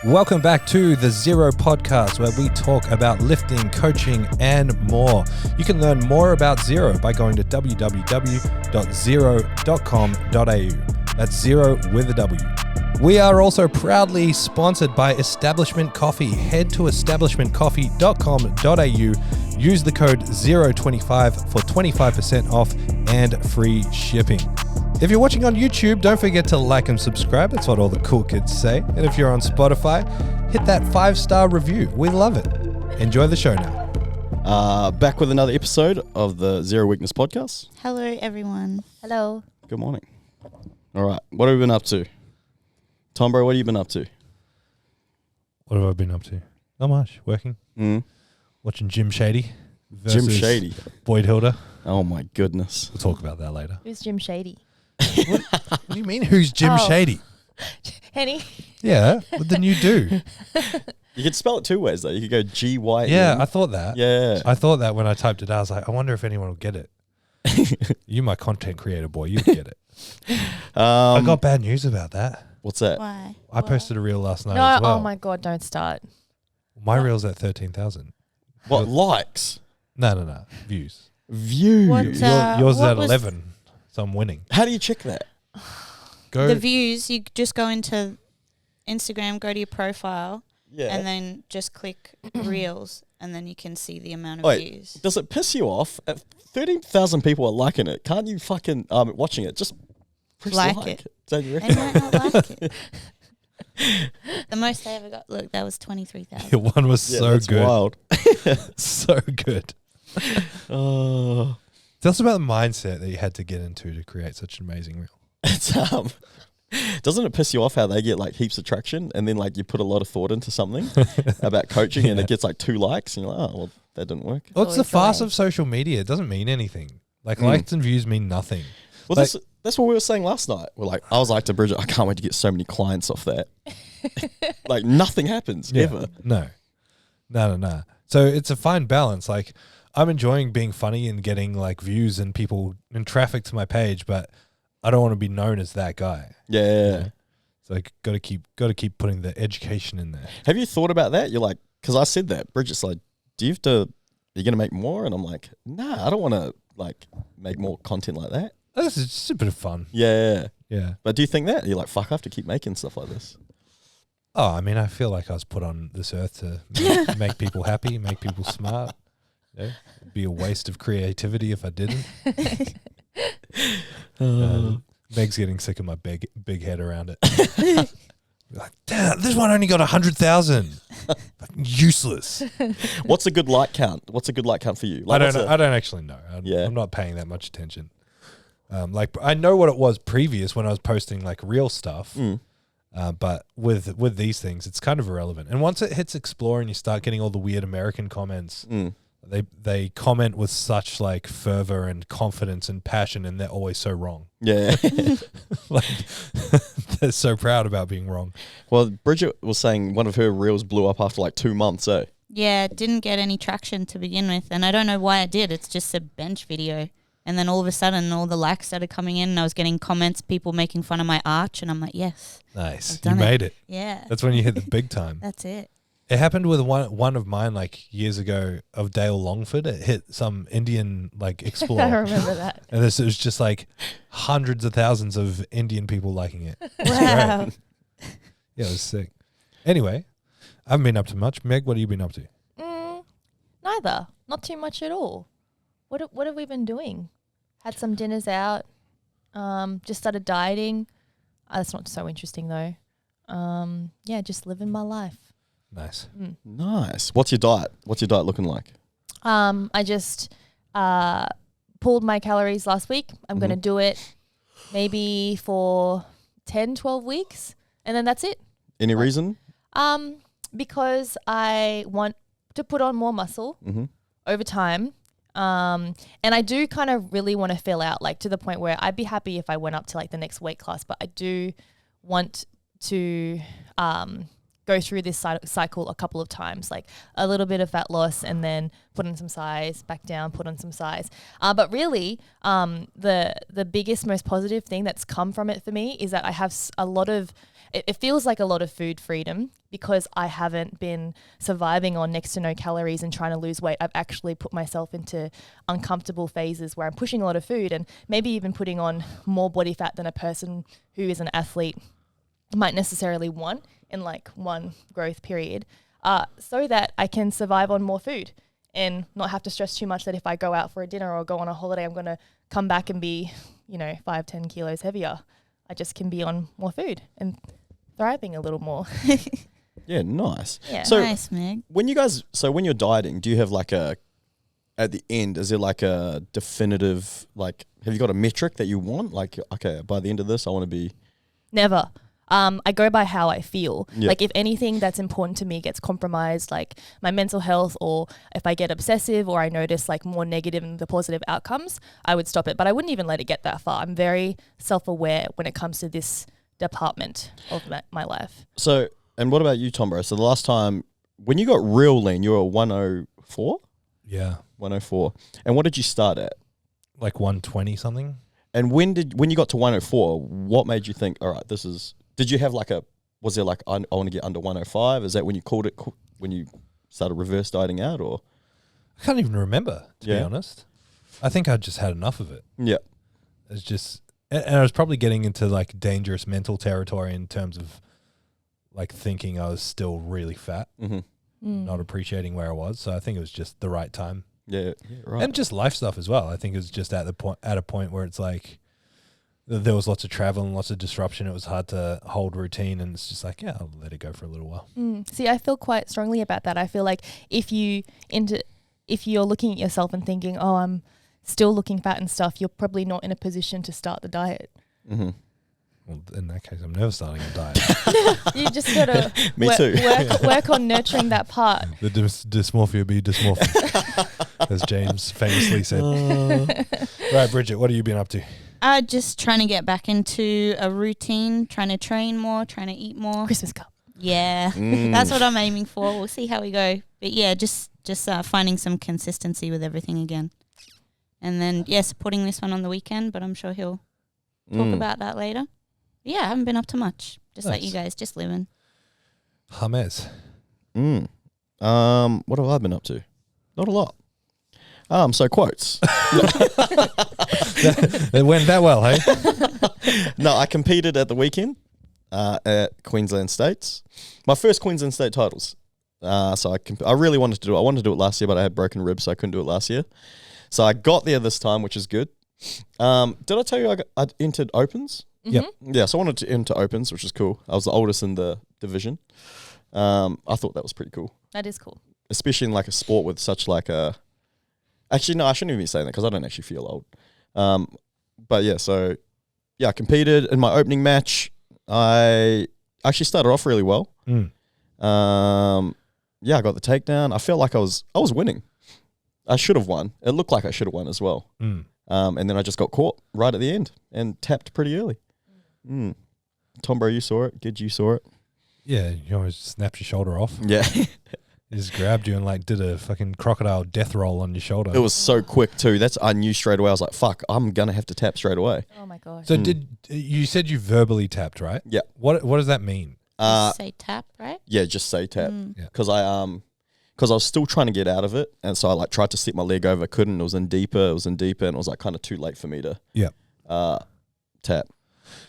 Welcome back to the ZeroW Podcast, where we talk about lifting, coaching, and more. You can learn more about Zero by going to www.zero.com.au. That's Zero with a W. We are also proudly sponsored by Establishment Coffee. Head to establishmentcoffee.com.au. Use the code 025 for 25% off and free shipping. If you're watching on YouTube, don't forget to like and subscribe. That's what all the cool kids say. And if you're on Spotify, hit that 5-star review. We love it. Enjoy the show now. Back with another episode of the Zero Weakness Podcast. Hello, everyone. Hello. Good morning. All right. What have we been up to? Tom, bro, what have you been up to? What have I been up to? Not much. Working. Watching Jim Shady versus Jim Shady. Boyd Hilda. Oh, my goodness. We'll talk about that later. Who's Jim Shady? What do you mean, who's Jim Shady? Henny. Yeah, what didn't you do? You could spell it two ways, though. You could go G-Y-N. Yeah, I thought that. Yeah. I thought that when I typed it out. I was like, I wonder if anyone will get it. You my content creator, boy. You get it. I got bad news about that. What's that? Why? I posted a reel last night No, as well. oh my God, don't start. My reel's at 13,000. What, likes? No. Views. Views. What, Yours is what at was 11, so I'm winning. How do you check that? Go. The views, you just go into Instagram, go to your profile, Yeah. and then just click Reels, and then you can see the amount of Wait, views. does it piss you off? 13,000 people are liking it. Can't you fucking watching it? Just press Like it. Don't you They reckon? might not like it. The most I ever got, look, that was 23,000. Your one was Yeah, so that's good. wild. So good. Oh. Tell us about the mindset that you had to get into to create such an amazing reel. It's doesn't it piss you off how they get like heaps of traction and then like you put a lot of thought into something about coaching and it gets like 2 likes and you're like, oh well, that didn't work. Well, it's the Always the farce way. of social media. It doesn't mean anything. Like likes and views mean nothing. Well, Like- that's what we were saying last night. I was like to Bridget, I can't wait to get so many clients off that. Like nothing happens ever. No. So it's a fine balance. Like I'm enjoying being funny and getting like views and people and traffic to my page, but I don't want to be known as that guy. Yeah. So I got to keep putting the education in there. Have you thought about that? You're like, because I said that. Bridget's like, are you going to make more? And I'm like, nah, I don't want to like make more content like that. This is just a bit of fun. Yeah. Yeah. But do you think that? You're like, fuck, I have to keep making stuff like this. Oh, I mean, I feel like I was put on this earth to make people happy, make people smart. Yeah. It'd be a waste of creativity if I didn't. Meg's getting sick of my big head around it. Like, damn, this one only got 100,000. Useless. What's a good like count? What's a good like count for you? I Like, don't know. I don't actually know. Yeah. I'm not paying that much attention. Like I know what it was previous when I was posting like real stuff. But with these things, it's kind of irrelevant. And once it hits explore and you start getting all the weird American comments, they comment with such like fervor and confidence and passion, and they're always so wrong. Yeah. Like they're so proud about being wrong. Well, Bridget was saying one of her reels blew up after like 2 months, eh? Yeah, it didn't get any traction to begin with, and I don't know why it did. It's just a bench video. And then all of a sudden, all the likes started coming in, and I was getting comments, people making fun of my arch, and I'm like, yes. Nice. I've You done made it. Yeah. That's when you hit the big time. That's it. It happened with one of mine like years ago of Dale Longford. It hit some Indian like explorer. I remember that. And this was just like hundreds of thousands of Indian people liking it. Wow. Yeah, it was sick. Anyway, I haven't been up to much. Meg, what have you been up to? Neither. Not too much at all. What have we been doing? Had some dinners out. Just started dieting. That's not so interesting though. Yeah, just living my life. Nice. Nice. What's your diet? What's your diet looking like? I just pulled my calories last week. I'm going to do it maybe for 10, 12 weeks, and then that's it. Any reason? Because I want to put on more muscle over time. And I do kind of really want to fill out, like to the point where I'd be happy if I went up to like the next weight class, but I do want to go through this cycle a couple of times, like a little bit of fat loss and then put on some size, back down, put on some size. But really, the biggest, most positive thing that's come from it for me is that I have a lot of it feels like a lot of food freedom because I haven't been surviving on next to no calories and trying to lose weight. I've actually put myself into uncomfortable phases where I'm pushing a lot of food and maybe even putting on more body fat than a person who is an athlete might necessarily want in like one growth period, so that I can survive on more food and not have to stress too much that if I go out for a dinner or go on a holiday, I'm going to come back and be, 5-10 kilos heavier. I just can be on more food and thriving a little more. Yeah, nice. Yeah. So Nice, Meg. when you're dieting, do you have like at the end, is it like a definitive, like, have you got a metric that you want? Like, okay, by the end of this, I want to be... Never. I go by how I feel. Yeah. Like if anything that's important to me gets compromised, like my mental health, or if I get obsessive or I notice like more negative than the positive outcomes, I would stop it. But I wouldn't even let it get that far. I'm very self-aware when it comes to this department of my life. So, and what about you, Tom, bro? So the last time, when you got real lean, you were 104? Yeah. 104. And what did you start at? Like 120 something. And when you got to 104, what made you think, all right, did you have was there like, I want to get under 105? Is that when you called it, when you started reverse dieting out, or? I can't even remember, to be honest. I think I just had enough of it. Yeah. It's just, and I was probably getting into like dangerous mental territory in terms of like thinking I was still really fat, not appreciating where I was. So I think it was just the right time. Yeah, right. And just life stuff as well. I think it was just at a point where it's like there was lots of travel and lots of disruption. It was hard to hold routine, and it's just like, yeah, I'll let it go for a little while. See, I feel quite strongly about that. I feel like if you're looking at yourself and thinking, oh, I'm still looking fat and stuff, you're probably not in a position to start the diet. Mm-hmm. Well, in that case, I'm never starting a diet. You just got to work on nurturing that part. The dysmorphia be dysmorphia, as James famously said. Right, Bridget, what have you been up to? Just trying to get back into a routine, trying to train more, trying to eat more. Christmas cup. Yeah, that's what I'm aiming for. We'll see how we go. But yeah, just finding some consistency with everything again. And then, supporting this one on the weekend, but I'm sure he'll talk about that later. But yeah, I haven't been up to much. Just like you guys, just living. James. What have I been up to? Not a lot. So quotes. It went that well, hey? No, I competed at the weekend at Queensland States. My first Queensland State titles. So I really wanted to do it. I wanted to do it last year, but I had broken ribs, so I couldn't do it last year. So I got there this time, which is good. Did I tell you I entered Opens? Yep. Yeah, so I wanted to enter Opens, which is cool. I was the oldest in the division. I thought that was pretty cool. That is cool. Especially in like a sport with such like a... Actually, no, I shouldn't even be saying that because I don't actually feel old. But yeah, so yeah, I competed in my opening match. I actually started off really well. Yeah, I got the takedown. I felt like I was winning. I should have won. It looked like I should have won as well. And then I just got caught right at the end and tapped pretty early. Tom, bro, you saw it. Gid, you saw it. Yeah, you always snapped your shoulder off. Yeah. He just grabbed you and like did a fucking crocodile death roll on your shoulder. It was so quick too. I knew straight away. I was like, fuck, I'm going to have to tap straight away. Oh my gosh. So you said you verbally tapped, right? Yeah. What does that mean? Say tap, right? Yeah, just say tap. Yeah. Because I was still trying to get out of it, and so I like tried to slip my leg over, couldn't. It was in deeper, and it was like kind of too late for me to tap.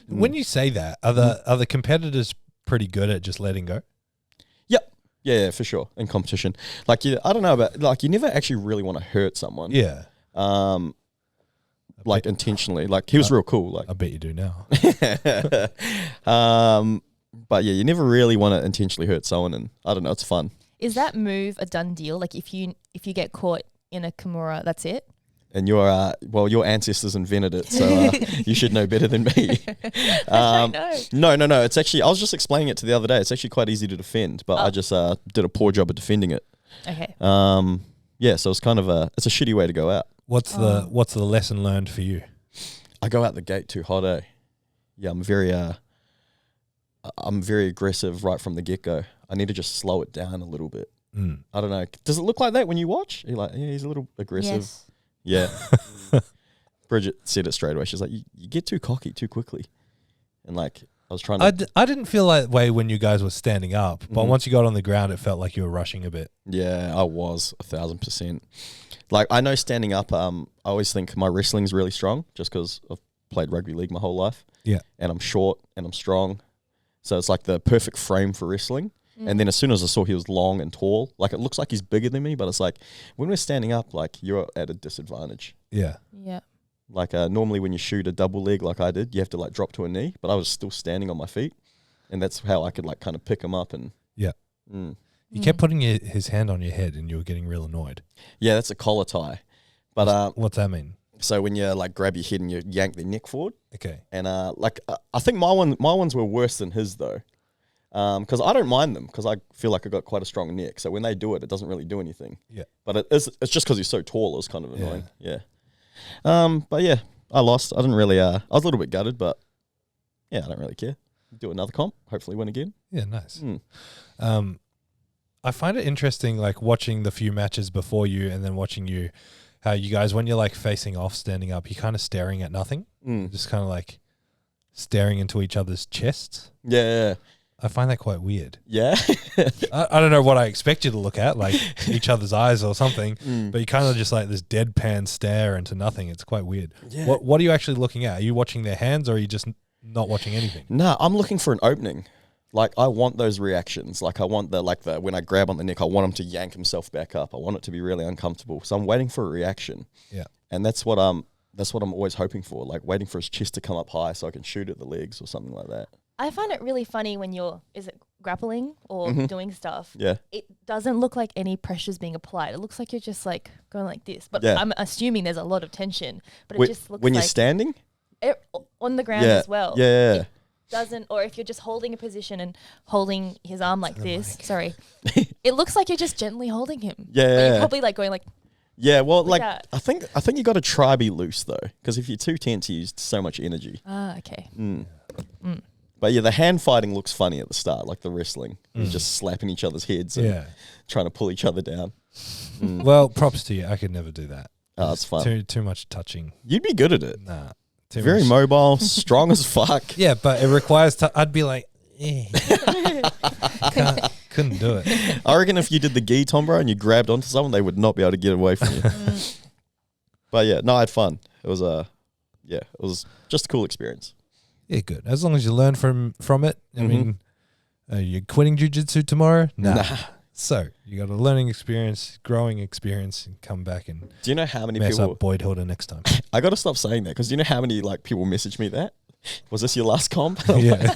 When you say that, are the competitors pretty good at just letting go? Yep. Yeah, for sure. In competition, like I don't know about like you never actually really want to hurt someone. Yeah. Like intentionally. Like he was real cool. Like I bet you do now. But yeah, you never really want to intentionally hurt someone, and I don't know, it's fun. Is that move a done deal? Like if you get caught in a Kimura, that's it? And your ancestors invented it, so you should know better than me. No. It's actually, I was just explaining it to the other day. It's actually quite easy to defend, but I just did a poor job of defending it. Okay. Yeah, so it's kind of it's a shitty way to go out. What's the lesson learned for you? I go out the gate too hot, eh? Yeah, I'm very aggressive right from the get-go. I need to just slow it down a little bit. I don't know. Does it look like that when you watch? You're like, yeah, he's a little aggressive. Yes. Yeah. Bridget said it straight away. She's like, you get too cocky too quickly. And like, I was trying to. I didn't feel that way when you guys were standing up, but Mhm. once you got on the ground, it felt like you were rushing a bit. Yeah, I was 1,000%. Like, I know standing up, I always think my wrestling's really strong just because I've played rugby league my whole life. Yeah. And I'm short and I'm strong. So it's like the perfect frame for wrestling. Mm. And then as soon as I saw he was long and tall, like it looks like he's bigger than me, but it's like when we're standing up, like you're at a disadvantage. Yeah. Yeah. Like normally when you shoot a double leg like I did, you have to like drop to a knee, but I was still standing on my feet. And that's how I could like kind of pick him up and... Yeah. Mm. You kept putting his hand on your head and you were getting real annoyed. Yeah, that's a collar tie. But What's that mean? so when you like grab your head and you yank their neck forward, Okay. and I think my ones were worse than his though, because I don't mind them because I feel like I got quite a strong neck. So when they do it, it doesn't really do anything. Yeah. But it's just because he's so tall. It was kind of annoying. Yeah. But yeah, I lost. I didn't really. I was a little bit gutted, but yeah, I don't really care. Do another comp. Hopefully win again. Yeah, nice. Mm. I find it interesting, like watching the few matches before you and then watching you, how you guys, when you're like facing off, standing up, you're kind of staring at nothing, Mm. just kind of like staring into each other's chests. Yeah. I find that quite weird. Yeah. I don't know what I expect you to look at, like each other's eyes or something, Mm. but you kind of just like this deadpan stare into nothing. It's quite weird. Yeah. What are you actually looking at? Are you watching their hands or are you just not watching anything? No, I'm looking for an opening. Like I want those reactions. Like I want the when I grab on the neck, I want him to yank himself back up. I want it to be really uncomfortable. So I'm waiting for a reaction. Yeah. And that's what I'm always hoping for. Like waiting for his chest to come up high so I can shoot at the legs or something like that. I find it really funny when is it grappling or Mhm. doing stuff? Yeah. It doesn't look like any pressure's being applied. It looks like you're just like going like this. But Yeah. I'm assuming there's a lot of tension. But it Wait, just looks when like you're standing? on the ground Yeah. as well. Yeah. It doesn't, or if you're just holding a position and holding his arm like this. Sorry. It looks like you're just gently holding him. But Yeah. you're probably like going like, Yeah, well, like that. I think you got to try be loose though, because if you're too tense, you use so much energy. okay. Mm. Mm. But yeah, the hand fighting looks funny at the start, like the wrestling. You're just slapping each other's heads and Yeah. trying to pull each other down. Mm. Well, props to you. I could never do that. Oh, it's fun. Too much touching. You'd be good at it. Nah. Too Very much. mobile, strong as fuck. Yeah, but it requires. I'd be like, couldn't do it. I reckon if you did the gi tombro and you grabbed onto someone, they would not be able to get away from you. But yeah, no, I had fun. It was it was just a cool experience. Yeah, good. As long as you learn from it. I Mhm. mean, you're quitting jiu-jitsu tomorrow? Nah. Nah. So you got a learning experience, growing experience, and come back and Do you know how many mess people? up Boyd Hilda next time. I got to stop saying that because do you know how many like people message me that? Was this your last comp? Yeah.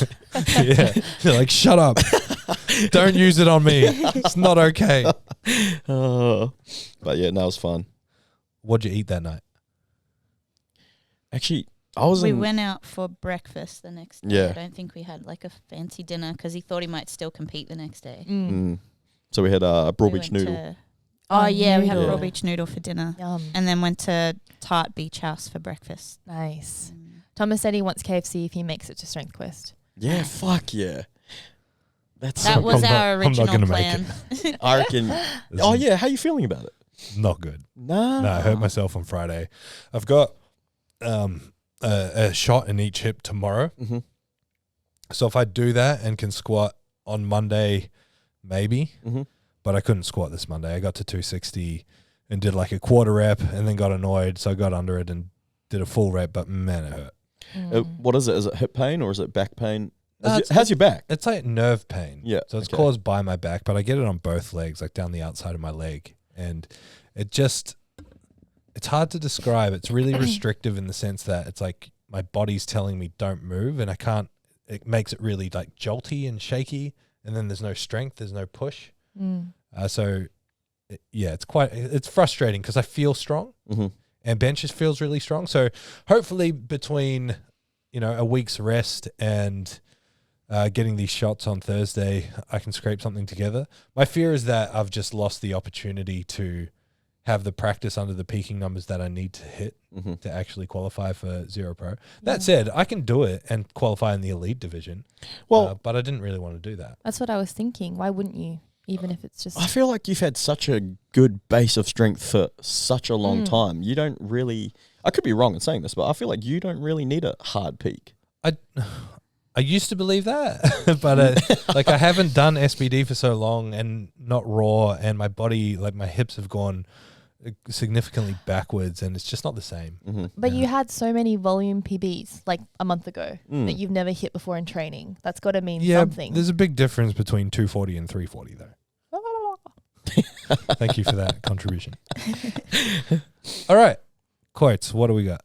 Yeah. They're like, shut up. Don't use it on me. It's not okay. But yeah, no, it was fun. What'd you eat that night? Actually, I was We in. went out for breakfast the next day. Yeah. I don't think we had like a fancy dinner because he thought he might still compete the next day. Mm. So we had a We Broadbeach went noodle. to- Oh, yeah, we had noodle. a raw beach noodle for dinner. Yum. And then went to Tart Beach House for breakfast. Nice. Thomas said he wants KFC if he makes it to Strength Quest. Yeah, fuck yeah. That's That so was I'm our not original gonna make plan. I reckon. Oh yeah, how you feeling about it? Not good. Nah. No, I hurt myself on Friday. I've got a shot in each hip tomorrow. Mm-hmm. So if I do that and can squat on Monday, maybe. Mm-hmm. But I couldn't squat this Monday. I got to 260 and did like a quarter rep and then got annoyed. So I got under it and did a full rep, but man, it hurt. What is it? Is it hip pain or is it back pain? It's- How's your back? It's like nerve pain. Yeah, So it's okay. caused by my back, but I get it on both legs, like down the outside of my leg. And it's hard to describe. It's really restrictive in the sense that it's like my body's telling me don't move and it makes it really like jolty and shaky. And then there's no strength, there's no push. It's frustrating because I feel strong Mm-hmm. and benches feels really strong. So hopefully between, a week's rest and getting these shots on Thursday, I can scrape something together. My fear is that I've just lost the opportunity to have the practice under the peaking numbers that I need to hit Mm-hmm. to actually qualify for Zero Pro. That said, I can do it and qualify in the elite division. Well, But I didn't really want to do that. That's what I was thinking. Why wouldn't you? Even if it's just... I feel like you've had such a good base of strength for such a long Mm. time. You don't really. I could be wrong in saying this, but I feel like you don't really need a hard peak. I used to believe that, but like I haven't done SBD for so long and not raw, and my body, like my hips have gone significantly backwards, and it's just not the same. Mm-hmm. But you had so many volume PBs like a month ago that you've never hit before in training. That's got to mean something. There's a big difference between 240 and 340 though. Thank you for that contribution. All right, quotes. What do we got?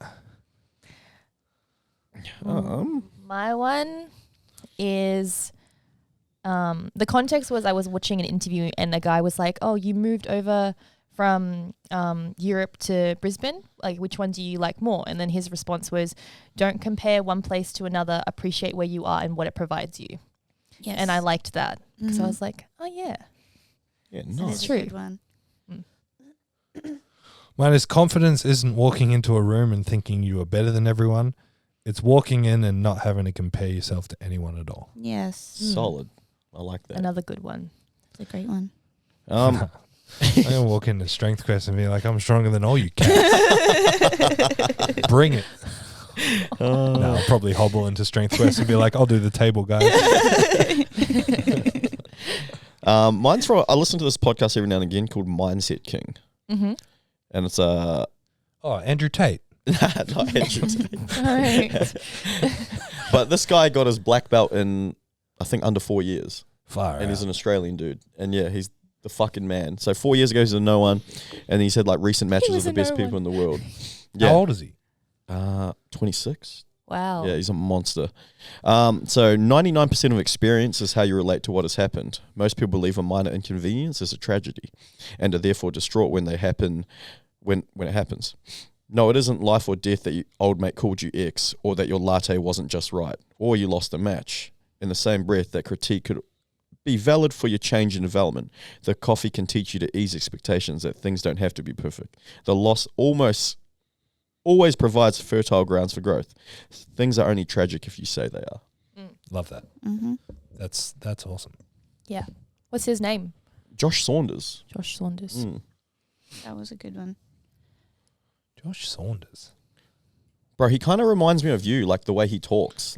My one is the context was I was watching an interview and the guy was like, "Oh, you moved over from Europe to Brisbane. Like, which one do you like more?" And then his response was, "Don't compare one place to another. Appreciate where you are and what it provides you." Yes. And I liked that because I was like, "Oh yeah, Yeah, That nice. is a true. good one. Mine is confidence isn't walking into a room and thinking you are better than everyone. It's walking in and not having to compare yourself to anyone at all. Yes. Solid. I like that. another good one." It's a great one. I'm gonna walk into Strength Quest and be like, I'm stronger than all you cats. Bring it. No, I'll probably hobble into Strength Quest and be like, I'll do the table, guys. Mine's from, I listen to this podcast every now and again called Mindset King. Mm-hmm. And it's Oh, Andrew Tate. not Hendry. Right. But this guy got his black belt in, I think, under 4 years. Fire And he's out. an Australian dude. And yeah, he's the fucking man. So 4 years ago, he's a no one. And he said like recent matches was of the a best no people one. in the world. How old is he? 26. Wow. Yeah, he's a monster. So 99% of experience is how you relate to what has happened. Most people believe a minor inconvenience is a tragedy and are therefore distraught when they happen, when it happens. No, it isn't life or death that your old mate called you X, or that your latte wasn't just right, or you lost a match. In the same breath, that critique could be valid for your change and development. The coffee can teach you to ease expectations that things don't have to be perfect. The loss always provides fertile grounds for growth. Things are only tragic if you say they are. Love that. Mm-hmm. That's awesome. Yeah. What's his name? Josh Saunders. Josh Saunders. That was a good one. Josh Saunders. Bro, he kind of reminds me of you, like the way he talks,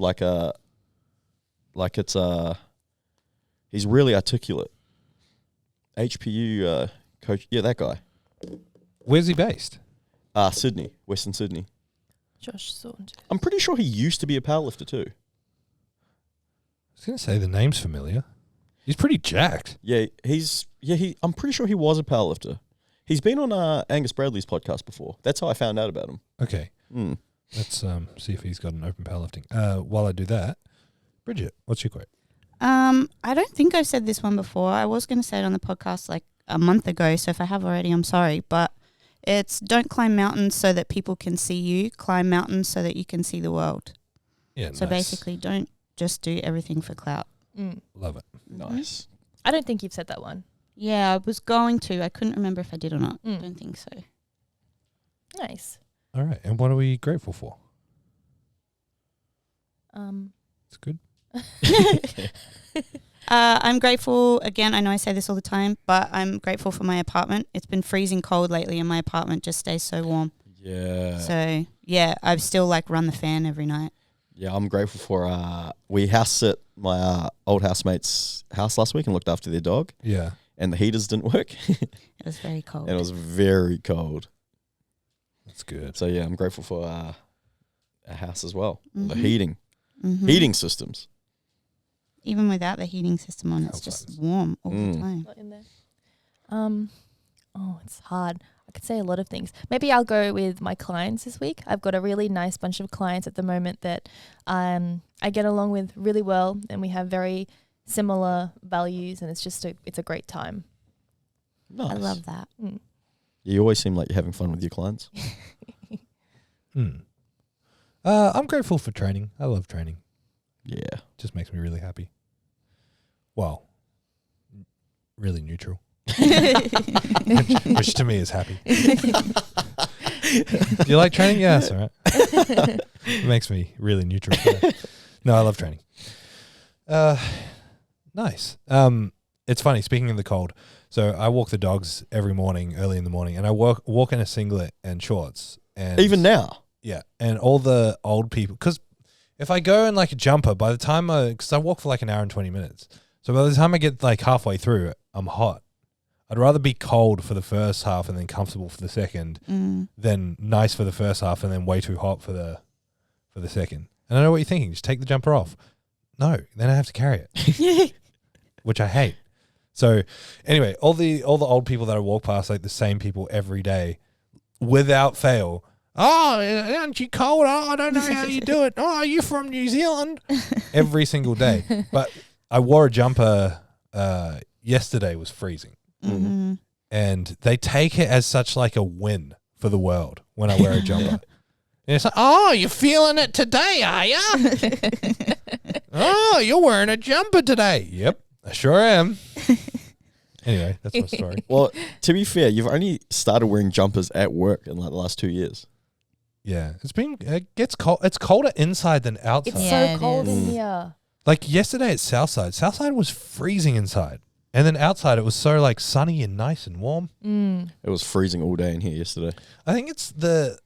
he's really articulate. HPU coach, yeah, that guy. Where's he based? Sydney, Western Sydney. Josh Saunders. I'm pretty sure he used to be a powerlifter too. I was going to say the name's familiar. He's pretty jacked. Yeah, I'm pretty sure he was a powerlifter. He's been on Angus Bradley's podcast before. That's how I found out about him. Okay. Mm. Let's see if he's got an open powerlifting. While I do that, Bridget, what's your quote? I don't think I've said this one before. I was going to say it on the podcast like a month ago, so if I have already, I'm sorry. But it's don't climb mountains so that people can see you. Climb mountains so that you can see the world. Yeah, So nice. basically, don't just do everything for clout. Love it. Nice. I don't think you've said that one. Yeah, I was going to. I couldn't remember if I did or not. Mm. Don't think so. Nice. All right. And what are we grateful for? It's good. I'm grateful, again, I know I say this all the time, but I'm grateful for my apartment. It's been freezing cold lately and my apartment just stays so warm. Yeah. So, yeah, I've still like run the fan every night. Yeah, I'm grateful for we house sit my old housemate's house last week and looked after their dog, Yeah. and the heaters didn't work. It was very cold. And it was very cold. That's good. So yeah, I'm grateful for a house as well. The Mhm. heating Mhm. heating systems. Even without the heating system on, it's Helps just us. warm all the Mm. time. Not in there. Oh, it's hard. I could say a lot of things. Maybe I'll go with my clients this week. I've got a really nice bunch of clients at the moment that I get along with really well, and we have very similar values, and it's a great time. Nice. I love that. Mm. You always seem like you're having fun with your clients. I'm grateful for training. I love training. Yeah. Just makes me really happy. Well, really neutral. Which to me is happy. Do you like training? Yeah, that's all right. It makes me really neutral. No, I love training. Nice. It's funny, speaking of the cold, so I walk the dogs every morning, early in the morning, and I walk in a singlet and shorts. And Even now. yeah, and all the old people, because if I go in like a jumper, by the time because I walk for like an hour and 20 minutes. So by the time I get like halfway through, I'm hot. I'd rather be cold for the first half and then comfortable for the second than nice for the first half and then way too hot for the second. And I know what you're thinking. Just take the jumper off. No, then I have to carry it, which I hate. So anyway, all the old people that I walk past, like the same people every day, without fail. Oh, aren't you cold? Oh, I don't know how you do it. Oh, are you from New Zealand? Every single day. But I wore a jumper yesterday. Was freezing. Mm-hmm. And they take it as such like a win for the world when I wear a jumper. And it's like, oh, you're feeling it today, are you? Oh, you're wearing a jumper today. Yep, I sure am. Anyway, that's my story. Well, to be fair, you've only started wearing jumpers at work in like the last 2 years. Yeah, it gets cold. It's colder inside than outside. It's Yeah, so it cold in is. here. Like yesterday at Southside. Southside was freezing inside. And then outside it was so like sunny and nice and warm. It was freezing all day in here yesterday. I think it's the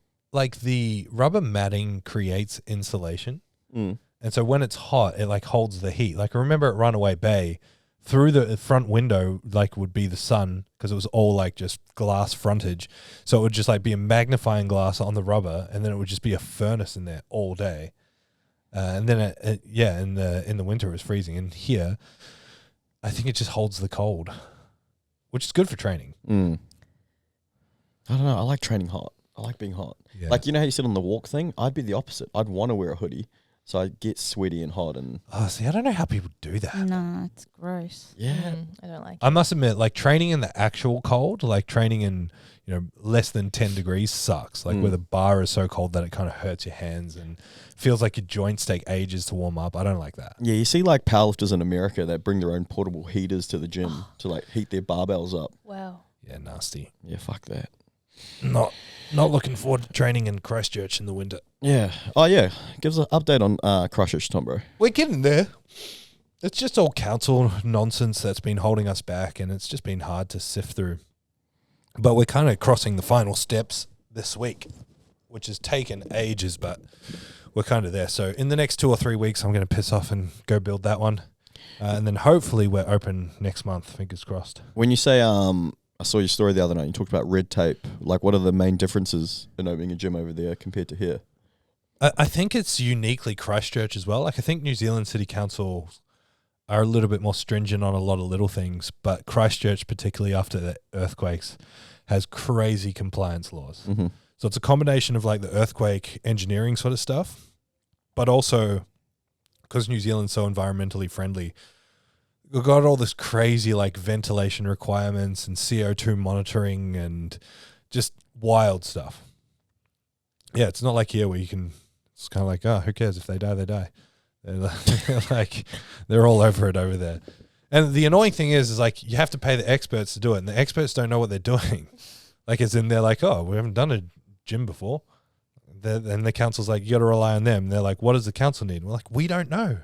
rubber matting creates insulation. And so when it's hot, it like holds the heat. Like I remember at Runaway Bay, through the front window like would be the sun because it was all like just glass frontage. So it would just like be a magnifying glass on the rubber and then it would just be a furnace in there all day. And then in the winter it was freezing. And here I think it just holds the cold, which is good for training. I don't know. I like training hot. I like being hot. Yeah. Like, you know how you sit on the walk thing? I'd be the opposite. I'd want to wear a hoodie. So I'd get sweaty and hot. And Oh, see, I don't know how people do that. No, it's gross. yeah. I don't like it. I must admit, like training in the actual cold, like training in, less than 10 degrees sucks. Like where the bar is so cold that it kind of hurts your hands and feels like your joints take ages to warm up. I don't like that. Yeah, you see like powerlifters in America that bring their own portable heaters to the gym to like heat their barbells up. Wow. Yeah, nasty. Yeah, fuck that. Not looking forward to training in Christchurch in the winter. Yeah. Oh, yeah. Give us an update on Christchurch, Tom, bro. We're getting there. It's just all council nonsense that's been holding us back, and it's just been hard to sift through. But we're kind of crossing the final steps this week, which has taken ages, but we're kind of there. So in the next 2 or 3 weeks, I'm going to piss off and go build that one. And then hopefully we're open next month, fingers crossed. When you say, I saw your story the other night, you talked about red tape. Like, what are the main differences in opening a gym over there compared to here? I think it's uniquely Christchurch as well. Like I think New Zealand City Council are a little bit more stringent on a lot of little things, but Christchurch, particularly after the earthquakes, has crazy compliance laws. Mm-hmm. So it's a combination of like the earthquake engineering sort of stuff, but also because New Zealand's so environmentally friendly, we've got all this crazy like ventilation requirements and CO2 monitoring and just wild stuff. Yeah, it's not like here where you can, it's kind of like, oh, who cares? If they die, they die. They're all over it over there. And the annoying thing is like you have to pay the experts to do it, and the experts don't know what they're doing. Like as in they're like, oh, we haven't done a gym before. And the council's like, you got to rely on them. And they're like, what does the council need? And we're like, we don't know.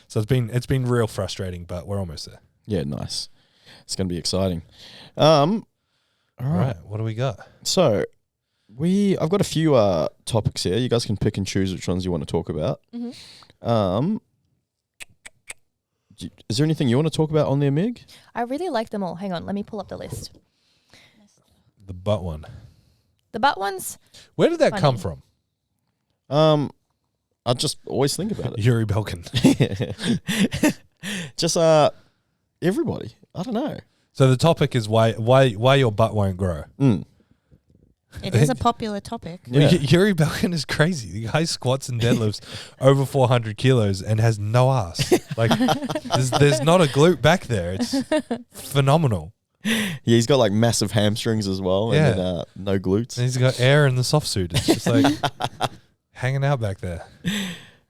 So it's been real frustrating, but we're almost there. Yeah, nice. It's going to be exciting. All right, what do we got? So I've got a few topics here. You guys can pick and choose which ones you want to talk about. Mm-hmm. Is there anything you want to talk about on there, Meg? I really like them all. Hang on, let me pull up the list. The butt one. The butt ones. Where did that Funny. come from? I just always think about it. Yuri Belkin. Just everybody. I don't know. So the topic is why your butt won't grow. It is a popular topic. Yeah. Yuri Belkin is crazy. The guy squats and deadlifts over 400 kilos and has no ass. Like there's not a glute back there. It's phenomenal. Yeah, he's got like massive hamstrings as well, Yeah. and then, no glutes. And he's got air in the soft suit. It's just like hanging out back there.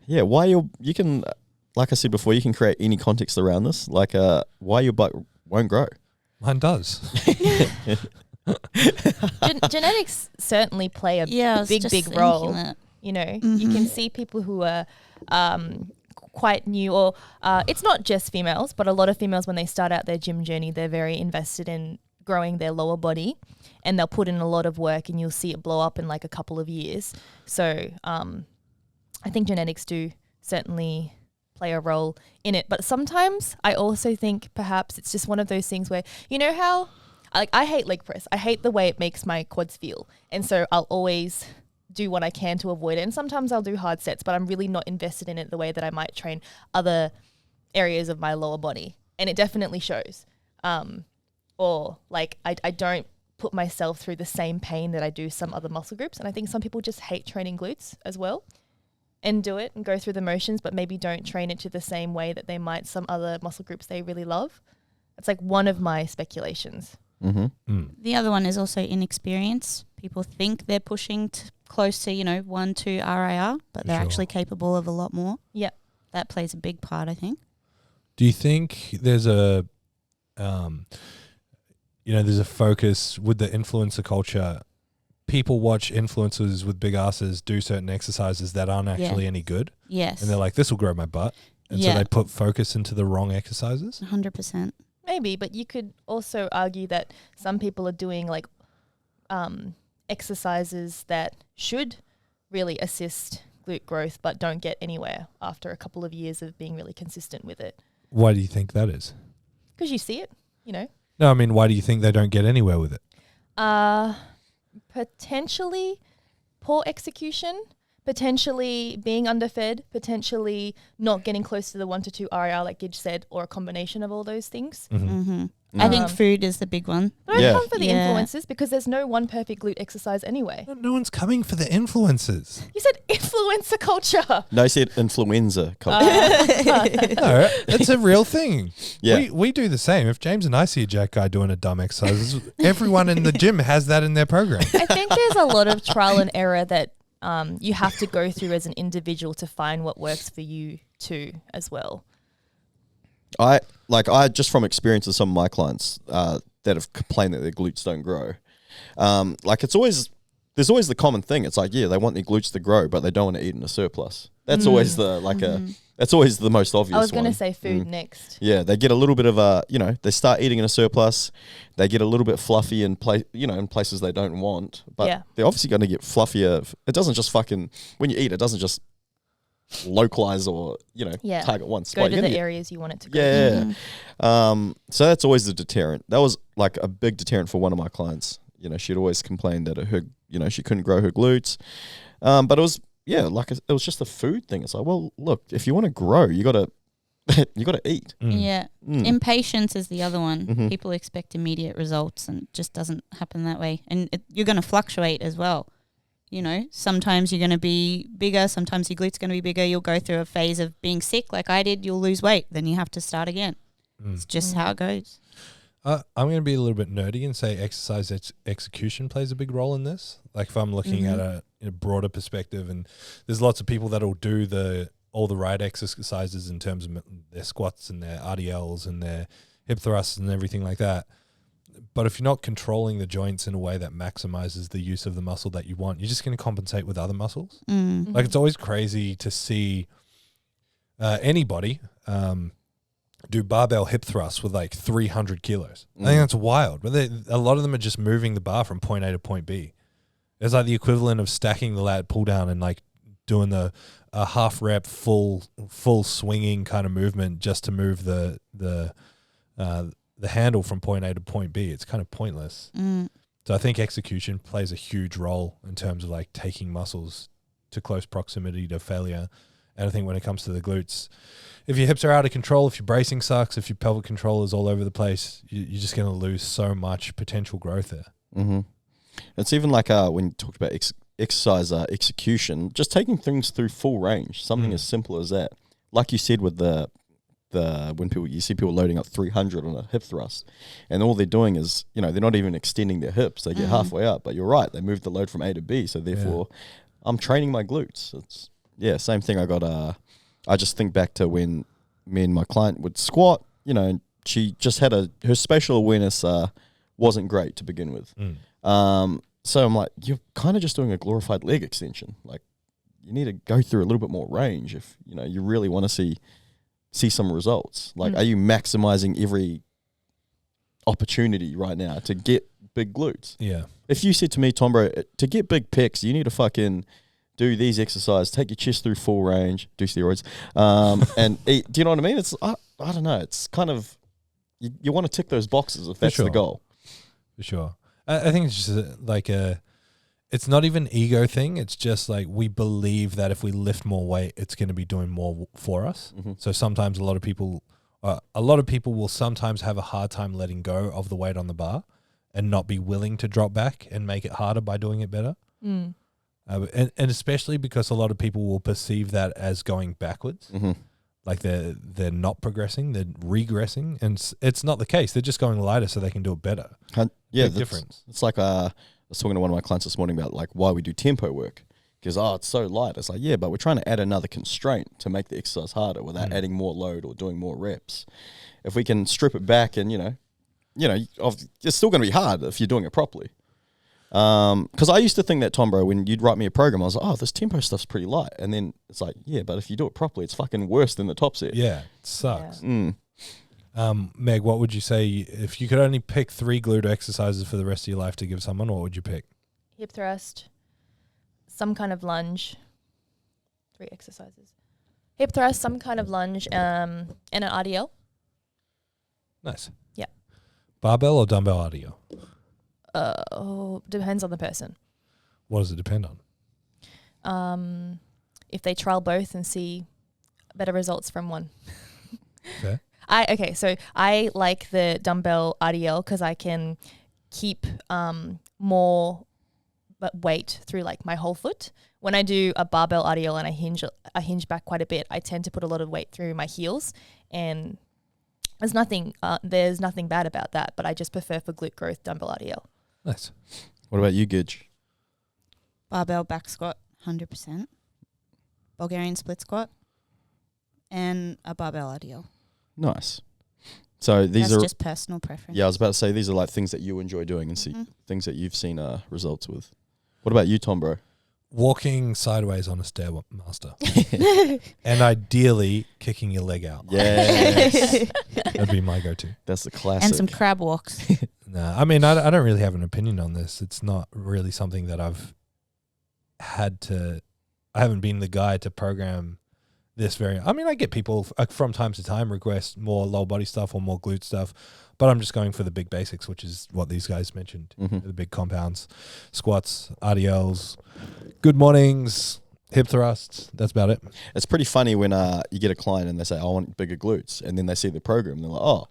Yeah, why you can, like I said before, you can create any context around this. Like, why your butt won't grow. Mine does. Genetics certainly play a Yeah, I was big just big thinking role. that. You know, you can see people who are quite new, or it's not just females, but a lot of females when they start out their gym journey, they're very invested in growing their lower body, and they'll put in a lot of work, and you'll see it blow up in like a couple of years. So I think genetics do certainly play a role in it. But sometimes I also think perhaps it's just one of those things where, you know how, like, I hate leg press. I hate the way it makes my quads feel. And so I'll always do what I can to avoid it. And sometimes I'll do hard sets, but I'm really not invested in it the way that I might train other areas of my lower body. And it definitely shows. Or like I don't put myself through the same pain that I do some other muscle groups. And I think some people just hate training glutes as well and do it and go through the motions, but maybe don't train it to the same way that they might some other muscle groups they really love. It's like one of my speculations. The other one is also inexperience. People think they're pushing close to, 1-2 RIR, but they're actually capable of a lot more. Yeah. That plays a big part, I think. Do you think there's a, there's a focus with the influencer culture? People watch influencers with big asses do certain exercises that aren't actually any good. Yes. And they're like, this will grow my butt. And so they put focus into the wrong exercises. 100%. Maybe, but you could also argue that some people are doing like exercises that should really assist glute growth but don't get anywhere after a couple of years of being really consistent with it. Why do you think that is? Because you see it, No, I mean, why do you think they don't get anywhere with it? Potentially poor execution, potentially being underfed, potentially not getting close to the 1-2 RIR like Gidge said, or a combination of all those things. I think food is the big one. Don't come for the influencers because there's no one perfect glute exercise anyway. No one's coming for the influencers. You said influencer culture. No, I said influenza culture. No, it's a real thing. Yeah. We do the same. If James and I see a jack guy doing a dumb exercise, everyone in the gym has that in their program. I think there's a lot of trial and error that you have to go through as an individual to find what works for you too as well. I just from experience with some of my clients that have complained that their glutes don't grow. There's always the common thing. It's like, they want their glutes to grow, but they don't want to eat in a surplus. That's always that's always the most obvious one. I was going to say food next. Yeah, they get a little bit of they start eating in a surplus. They get a little bit fluffy in places they don't want. But they're obviously going to get fluffier. It doesn't just when you eat, it doesn't just localize or target one spot. Go to the areas you want it to go. So that's always the deterrent. That was like a big deterrent for one of my clients. She'd always complained that her she couldn't grow her glutes, but it was it was just a food thing. It's like, well, look, if you want to grow, you gotta eat. Impatience is the other one. People expect immediate results and it just doesn't happen that way, and you're going to fluctuate as well. Sometimes you're going to be bigger, sometimes your glute's going to be bigger. You'll go through a phase of being sick like I did. You'll lose weight. Then you have to start again. It's just how it goes. I'm going to be a little bit nerdy and say exercise execution plays a big role in this. Like if I'm looking at a broader perspective, and there's lots of people that'll do all the right exercises in terms of their squats and their RDLs and their hip thrusts and everything like that. But if you're not controlling the joints in a way that maximizes the use of the muscle that you want, you're just going to compensate with other muscles. Like it's always crazy to see anybody do barbell hip thrusts with like 300 kilos. I think that's wild. But a lot of them are just moving the bar from point A to point B. It's like the equivalent of stacking the lat pull down and like doing a half rep full swinging kind of movement just to move the handle from point A to point B. It's kind of pointless. So I think execution plays a huge role in terms of like taking muscles to close proximity to failure. And I think when it comes to the glutes, if your hips are out of control, if your bracing sucks, if your pelvic control is all over the place, you're just going to lose so much potential growth there. It's even like when you talked about exercise execution, just taking things through full range, something as simple as that. Like you said with when you see people loading up 300 on a hip thrust, and all they're doing is, they're not even extending their hips. They get halfway up, but you're right. They move the load from A to B. So therefore I'm training my glutes. It's same thing. I just think back to when me and my client would squat, she just had her spatial awareness wasn't great to begin with. So I'm like, you're kind of just doing a glorified leg extension. Like you need to go through a little bit more range if, you really want to see some results. Like, are you maximizing every opportunity right now to get big glutes? Yeah. If you said to me, Tom, bro, to get big pecs, you need to fucking do these exercises, take your chest through full range, do steroids, and eat. Do you know what I mean? It's I don't know. It's kind of you want to tick those boxes if that's the goal. For sure. I think it's just like it's not even an ego thing. It's just like we believe that if we lift more weight, it's going to be doing more for us. So sometimes a lot of people will sometimes have a hard time letting go of the weight on the bar and not be willing to drop back and make it harder by doing it better. And especially because a lot of people will perceive that as going backwards. Like they're not progressing, they're regressing, and it's not the case. They're just going lighter so they can do it better. Yeah, big difference. It's like I was talking to one of my clients this morning about like why we do tempo work. Because it's so light. It's like, yeah, but we're trying to add another constraint to make the exercise harder without adding more load or doing more reps. If we can strip it back and it's still going to be hard if you're doing it properly. Because I used to think that, Tom, bro, when you'd write me a program, I was like, oh, this tempo stuff's pretty light. And then it's like, yeah, but if you do it properly, it's fucking worse than the top set. Yeah, it sucks. Meg, what would you say if you could only pick 3 glute exercises for the rest of your life to give someone? What would you pick? Hip thrust, some kind of lunge. 3 exercises. Hip thrust, some kind of lunge, and an RDL. Nice. Yeah. Barbell or dumbbell RDL? Depends on the person. What does it depend on? If they trial both and see better results from one. Fair. So I like the dumbbell RDL because I can keep more weight through like my whole foot. When I do a barbell RDL and I hinge back quite a bit, I tend to put a lot of weight through my heels, and there's nothing bad about that, but I just prefer for glute growth dumbbell RDL. Nice. What about you, Gidge? Barbell back squat, 100%. Bulgarian split squat, and a barbell RDL. Nice. So these That's are just personal preference. Yeah, I was about to say these are like things that you enjoy doing and see things that you've seen results with. What about you, Tom, bro? Walking sideways on a Stairmaster. And ideally kicking your leg out. Yes. That'd be my go-to. That's the classic. And some crab walks. No, I mean, I don't really have an opinion on this. It's not really something that I haven't been the guy to program this I get people from time to time request more lower body stuff or more glute stuff, but I'm just going for the big basics, which is what these guys mentioned. The big compounds, squats, RDLs, good mornings, hip thrusts. That's about it. It's pretty funny when you get a client and they say, I want bigger glutes, and then they see the program and they're like, oh,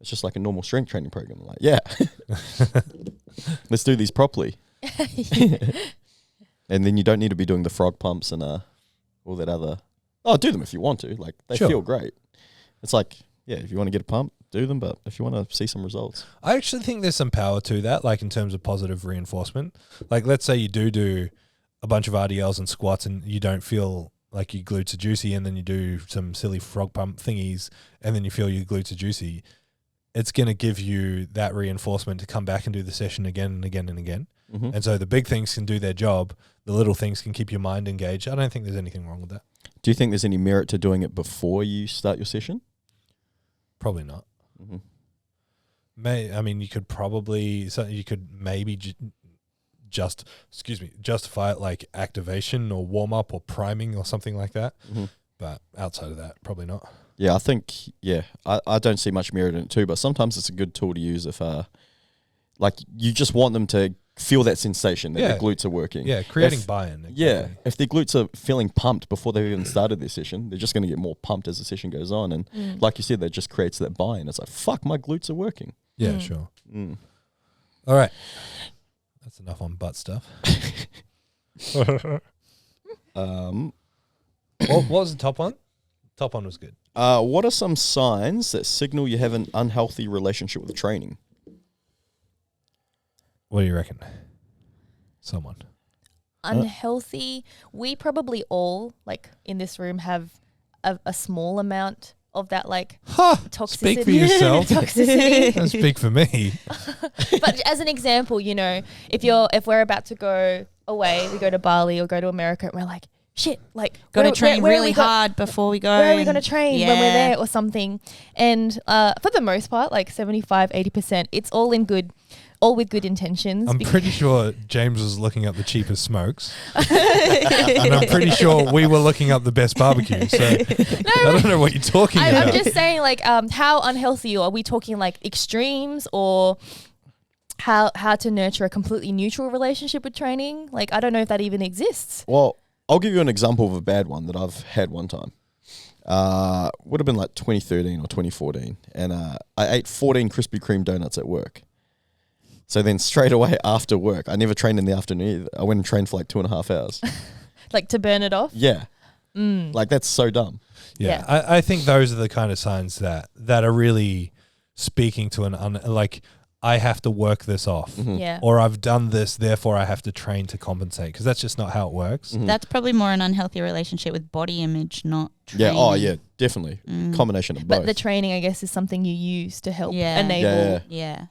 it's just like a normal strength training program. I'm like, yeah, let's do these properly. And then you don't need to be doing the frog pumps and all that other. Oh, do them if you want to. Like, they feel great. It's like, yeah, if you want to get a pump, do them. But if you want to see some results. I actually think there's some power to that, like in terms of positive reinforcement. Like, let's say you do a bunch of RDLs and squats and you don't feel like your glutes are juicy, and then you do some silly frog pump thingies and then you feel your glutes are juicy. It's going to give you that reinforcement to come back and do the session again and again and again. And so the big things can do their job. The little things can keep your mind engaged. I don't think there's anything wrong with that. Do you think there's any merit to doing it before you start your session? Probably not. You could maybe justify it like activation or warm up or priming or something like that. But outside of that, probably not. Yeah, I think, I don't see much merit in it too, but sometimes it's a good tool to use if, you just want them to feel that sensation that their glutes are working. Yeah, creating buy-in. Exactly. Yeah, if their glutes are feeling pumped before they've even started their session, they're just going to get more pumped as the session goes on. And like you said, that just creates that buy-in. It's like, fuck, my glutes are working. Yeah, sure. All right. That's enough on butt stuff. What was the top one? Top one was good. What are some signs that signal you have an unhealthy relationship with training? What do you reckon? Someone. Unhealthy. We probably all, in this room, have a small amount of that, toxicity. Speak for yourself. Toxicity. Don't speak for me. But as an example, if we're about to go away, we go to Bali or go to America, and we're like, shit, like Got to where- train where really hard before we go. where are we going to train when we're Yeah. there or something? And for the most part, like 75, 80%, it's all with good intentions. I'm pretty sure James was looking up the cheapest smokes, and I'm pretty sure we were looking up the best barbecue. So I don't know what you're talking about. I'm just saying, like, how unhealthy are we talking, like extremes, or how to nurture a completely neutral relationship with training? Like, I don't know if that even exists. Well, I'll give you an example of a bad one that I've had one time. Would have been like 2013 or 2014, and I ate 14 Krispy Kreme donuts at work. So then straight away after work, I never trained in the afternoon either. I went and trained for like 2.5 hours. Like, to burn it off. Yeah. Like, that's so dumb. Yeah, I think those are the kind of signs that are really speaking to like, I have to work this off, Yeah. or I've done this, therefore I have to train to compensate, because that's just not how it works. That's probably more an unhealthy relationship with body image, not training. Yeah. Oh, yeah. Definitely. Combination of both. But the training, I guess, is something you use to help Yeah.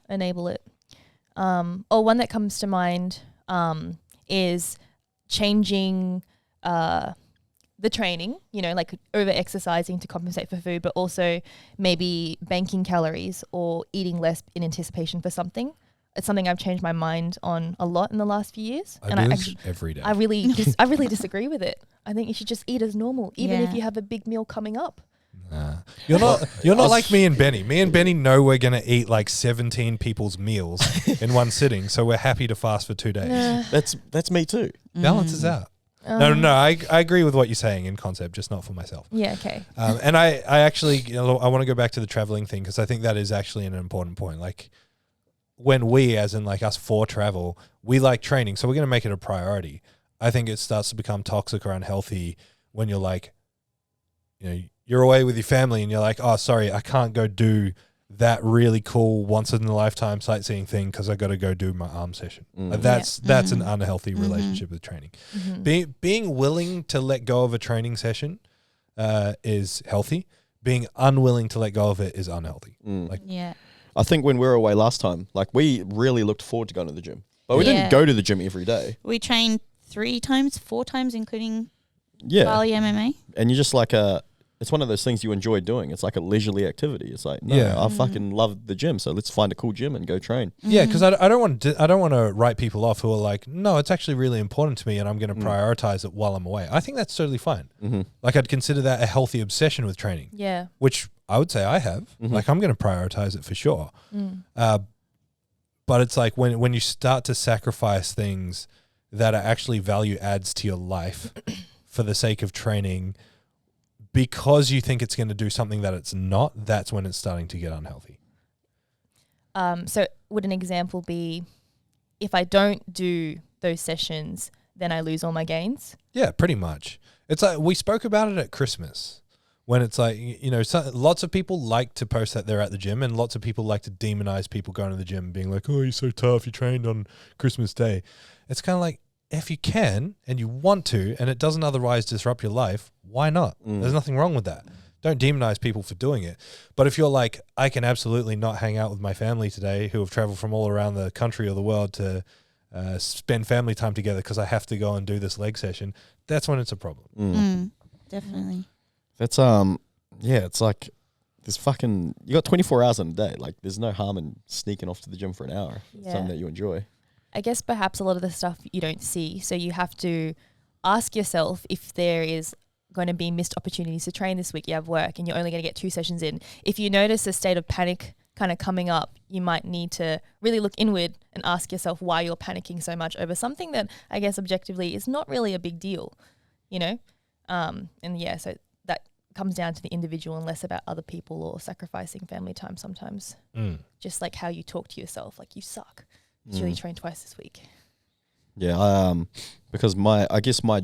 enable it. Or one that comes to mind is changing the training, like over exercising to compensate for food, but also maybe banking calories or eating less in anticipation for something. It's something I've changed my mind on a lot in the last few years. I do this every day. I really disagree with it. I think you should just eat as normal, even if you have a big meal coming up. Nah. You're not like me and Benny. Me and Benny know we're going to eat like 17 people's meals in one sitting, so we're happy to fast for 2 days. That's me too. Balances out. No, I agree with what you're saying in concept, just not for myself. Yeah, okay. And I actually, I want to go back to the traveling thing, because I think that is actually an important point. Like, when we, as in like us for travel, we like training, so we're going to make it a priority. I think it starts to become toxic or unhealthy when you're like, you're away with your family and you're like, oh, sorry, I can't go do that really cool once in a lifetime sightseeing thing because I got to go do my arm session. Like, that's an unhealthy relationship with training. Being willing to let go of a training session is healthy. Being unwilling to let go of it is unhealthy. I think when we were away last time, like, we really looked forward to going to the gym, but we didn't go to the gym every day. We trained 4 times, including Bali MMA. And you're just like it's one of those things you enjoy doing. It's like a leisurely activity. It's like, I fucking love the gym, so let's find a cool gym and go train. Yeah, because I don't want to write people off who are like, no, it's actually really important to me and I'm going to prioritize it while I'm away. I think that's totally fine. Like, I'd consider that a healthy obsession with training. Yeah. Which I would say I have. Like, I'm going to prioritize it for sure. But it's like when you start to sacrifice things that are actually value adds to your life for the sake of training, because you think it's going to do something that it's not, that's when it's starting to get unhealthy. So would an example be, if I don't do those sessions, then I lose all my gains? Yeah, pretty much. It's like, we spoke about it at Christmas, when it's like, lots of people like to post that they're at the gym, and lots of people like to demonize people going to the gym, being like, oh, you're so tough, you trained on Christmas Day. It's kind of like, if you can and you want to and it doesn't otherwise disrupt your life, why not? There's nothing wrong with that. Don't demonize people for doing it. But if you're like, I can absolutely not hang out with my family today, who have traveled from all around the country or the world to spend family time together because I have to go and do this leg session, that's when it's a problem. Definitely. That's it's like this fucking, you got 24 hours in a day. Like, there's no harm in sneaking off to the gym for an hour. It's something that you enjoy. I guess perhaps a lot of the stuff you don't see. So you have to ask yourself if there is going to be missed opportunities to train this week. You have work and you're only going to get 2 sessions in. If you notice a state of panic kind of coming up, you might need to really look inward and ask yourself why you're panicking so much over something that I guess objectively is not really a big deal, so that comes down to the individual and less about other people or sacrificing family time sometimes. Just like how you talk to yourself, like, you suck. You really trained twice this week. Yeah, because my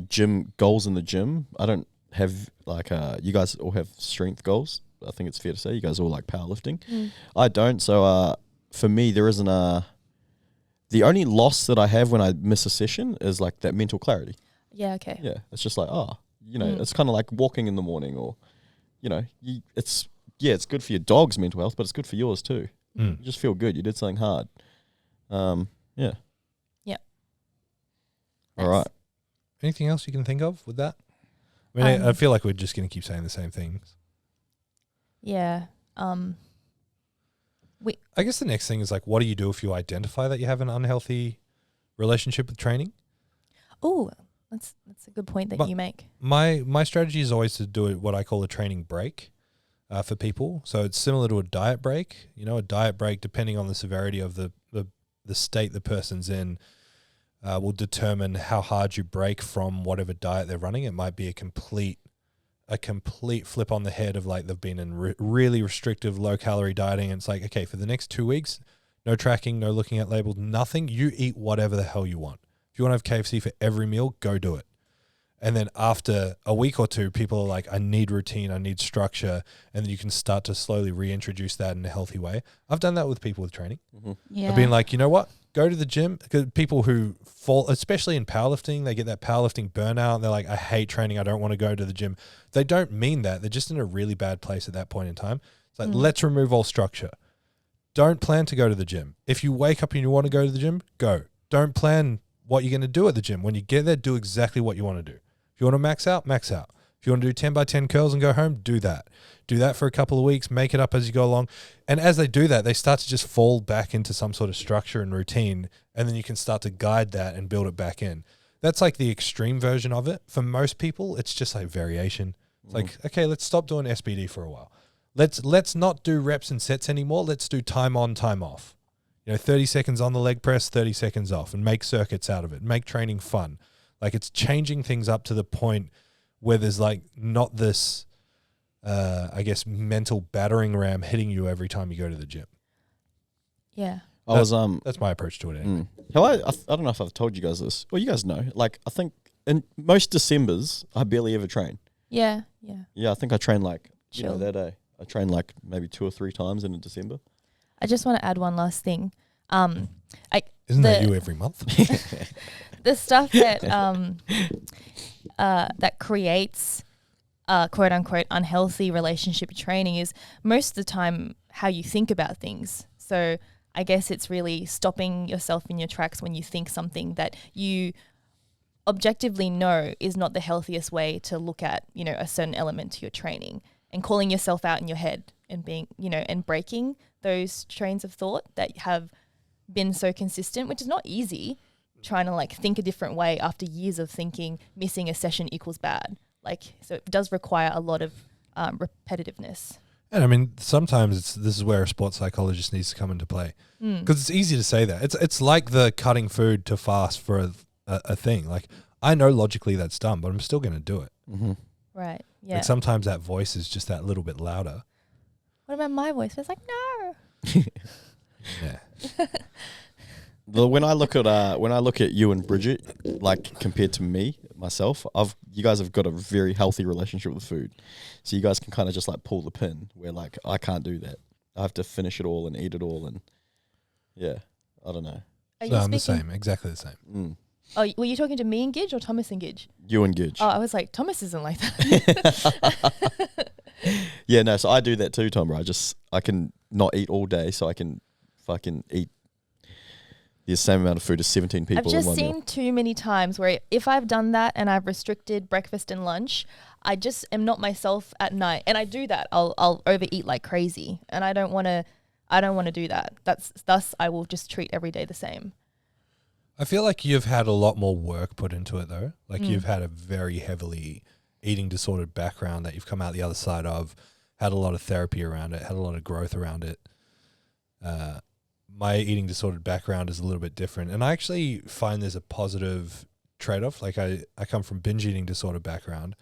gym goals in the gym, I don't have like you guys all have strength goals. I think it's fair to say you guys all like powerlifting. I don't. So for me, there isn't the only loss that I have when I miss a session is like that mental clarity. Yeah. Okay. Yeah, it's just like it's kind of like walking in the morning, or it's good for your dog's mental health, but it's good for yours too. You just feel good. You did something hard. Yeah. All right. Anything else you can think of with that? I mean, I feel like we're just going to keep saying the same things. Yeah. I guess the next thing is like, what do you do if you identify that you have an unhealthy relationship with training? Oh, that's a good point that you make. My strategy is always to do what I call a training break for people. So it's similar to a diet break. You know, a diet break, depending on the severity of the state the person's in, will determine how hard you break from whatever diet they're running. It might be a complete flip on the head of like they've been in really restrictive low calorie dieting, and it's like, okay, for the next 2 weeks, no tracking, no looking at labels, nothing. You eat whatever the hell you want. If you want to have KFC for every meal, go do it. And then after a week or two, people are like, I need routine, I need structure, and then you can start to slowly reintroduce that in a healthy way. I've done that with people with training. Mm-hmm. Yeah. I've been like, you know what? Go to the gym. Because people who fall, especially in powerlifting, they get that powerlifting burnout. They're like, I hate training. I don't want to go to the gym. They don't mean that. They're just in a really bad place at that point in time. It's like, let's remove all structure. Don't plan to go to the gym. If you wake up and you want to go to the gym, go. Don't plan what you're going to do at the gym. When you get there, do exactly what you want to do. If you want to max out, max out. If you want to do 10 by 10 curls and go home, do that. Do that for a couple of weeks, make it up as you go along. And as they do that, they start to just fall back into some sort of structure and routine, and then you can start to guide that and build it back in. That's like the extreme version of it. For most people, it's just like variation. It's like, okay, let's stop doing SBD for a while. Let's not do reps and sets anymore. Let's do time on, time off. 30 seconds on the leg press, 30 seconds off, and make circuits out of it. Make training fun. Like, it's changing things up to the point where there's like not this, I guess, mental battering ram hitting you every time you go to the gym. Yeah. That's my approach to it. Anyway. I don't know if I've told you guys this. Well, you guys know. Like, I think in most Decembers, I barely ever train. Yeah. Yeah, I think I train like, Chill. that day. I train like maybe 2 or 3 times in December. I just want to add one last thing. Isn't that you every month? The stuff that that creates quote unquote unhealthy relationship training is most of the time how you think about things. So I guess it's really stopping yourself in your tracks when you think something that you objectively know is not the healthiest way to look at, a certain element to your training, and calling yourself out in your head and being, and breaking those trains of thought that have been so consistent, which is not easy, trying to like think a different way after years of thinking missing a session equals bad. So it does require a lot of repetitiveness. And I mean, sometimes this is where a sports psychologist needs to come into play, because it's easy to say that. It's like the cutting food to fast for a thing. Like, I know logically that's dumb, but I'm still going to do it. Mm-hmm. Right. Yeah. Like, sometimes that voice is just that little bit louder. What about my voice? It's like, no. Yeah. When I look at you and Bridget, like compared to myself, you guys have got a very healthy relationship with food. So you guys can kind of just like pull the pin where like I can't do that. I have to finish it all and eat it all, and yeah, I don't know. So I'm the same, exactly the same. Oh, were you talking to me and Gidge or Thomas and Gidge? You and Gidge. Oh, I was like, Thomas isn't like that. Yeah, no, so I do that too, Tom. I can not eat all day, so I can fucking eat the same amount of food as 17 people. I've just in one seen meal. too many times where if I've done that and I've restricted breakfast and lunch, I just am not myself at night, and I do that. I'll overeat like crazy, and I don't want to do that. Thus I will just treat every day the same. I feel like you've had a lot more work put into it, though. Like, you've had a very heavily eating disordered background that you've come out the other side of, had a lot of therapy around it, had a lot of growth around it. My eating disordered background is a little bit different, and I actually find there's a positive trade-off. Like, I come from binge eating disorder background,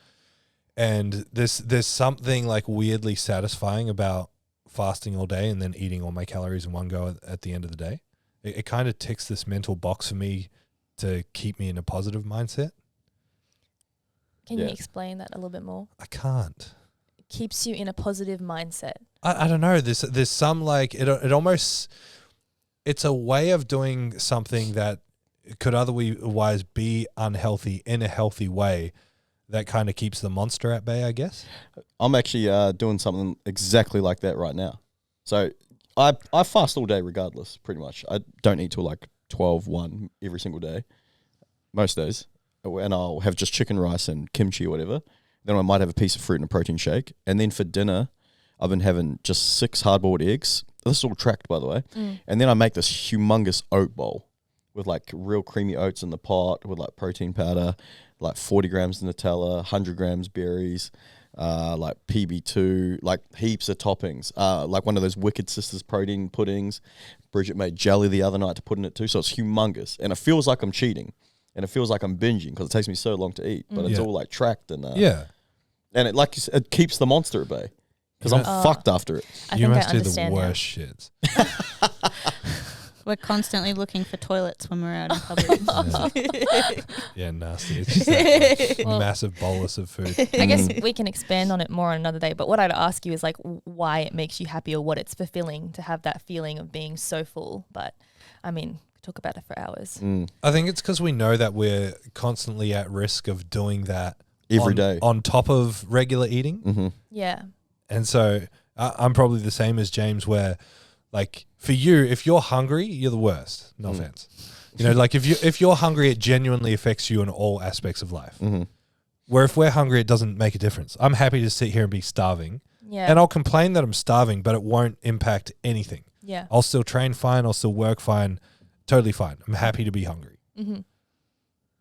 and there's something like weirdly satisfying about fasting all day and then eating all my calories in one go at the end of the day. It kind of ticks this mental box for me to keep me in a positive mindset. Can you explain that a little bit more? I can't. It keeps you in a positive mindset. I don't know. There's some like it almost, it's a way of doing something that could otherwise be unhealthy in a healthy way that kind of keeps the monster at bay, I guess. I'm actually doing something exactly like that right now. So I fast all day regardless, pretty much. I don't eat till like 12, 1 every single day, most days. And I'll have just chicken rice and kimchi or whatever. Then I might have a piece of fruit and a protein shake. And then for dinner, I've been having just 6 hard-boiled eggs. This is all tracked, by the way. And then I make this humongous oat bowl with like real creamy oats in the pot with like protein powder, like 40 grams of Nutella, 100 grams berries, like PB2, like heaps of toppings. Like one of those Wicked Sisters protein puddings. Bridget made jelly the other night to put in it too. So it's humongous. And it feels like I'm cheating. And it feels like I'm binging because it takes me so long to eat. But it's all like tracked and and it like it keeps the monster at bay because I'm fucked after it. You must do the worst shits. We're constantly looking for toilets when we're out in public. Yeah, nasty. It's just that like, massive bolus of food. I guess we can expand on it more on another day. But what I'd ask you is like why it makes you happy or what it's fulfilling to have that feeling of being so full. But I mean, talk about it for hours. I think it's because we know that we're constantly at risk of doing that every day on top of regular eating. Yeah. And so I'm probably the same as James where like for you, if you're hungry, you're the worst. No offense. You know, like if you're hungry, it genuinely affects you in all aspects of life. Where if we're hungry, it doesn't make a difference. I'm happy to sit here and be starving. Yeah. And I'll complain that I'm starving, but it won't impact anything. Yeah. I'll still train fine. I'll still work fine. Totally fine. I'm happy to be hungry.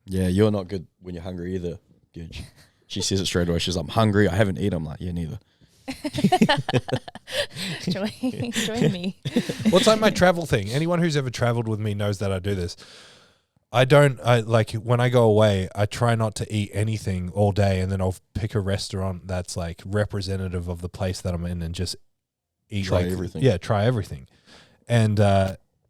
Yeah, you're not good when you're hungry either, Gidge. She says it straight away. She's like, I'm hungry. I haven't eaten. I'm like, yeah, neither. Join me. What's like my travel thing? Anyone who's ever traveled with me knows that I do this. I like when I go away, I try not to eat anything all day, and then I'll pick a restaurant that's like representative of the place that I'm in and just eat everything. Yeah, try everything. And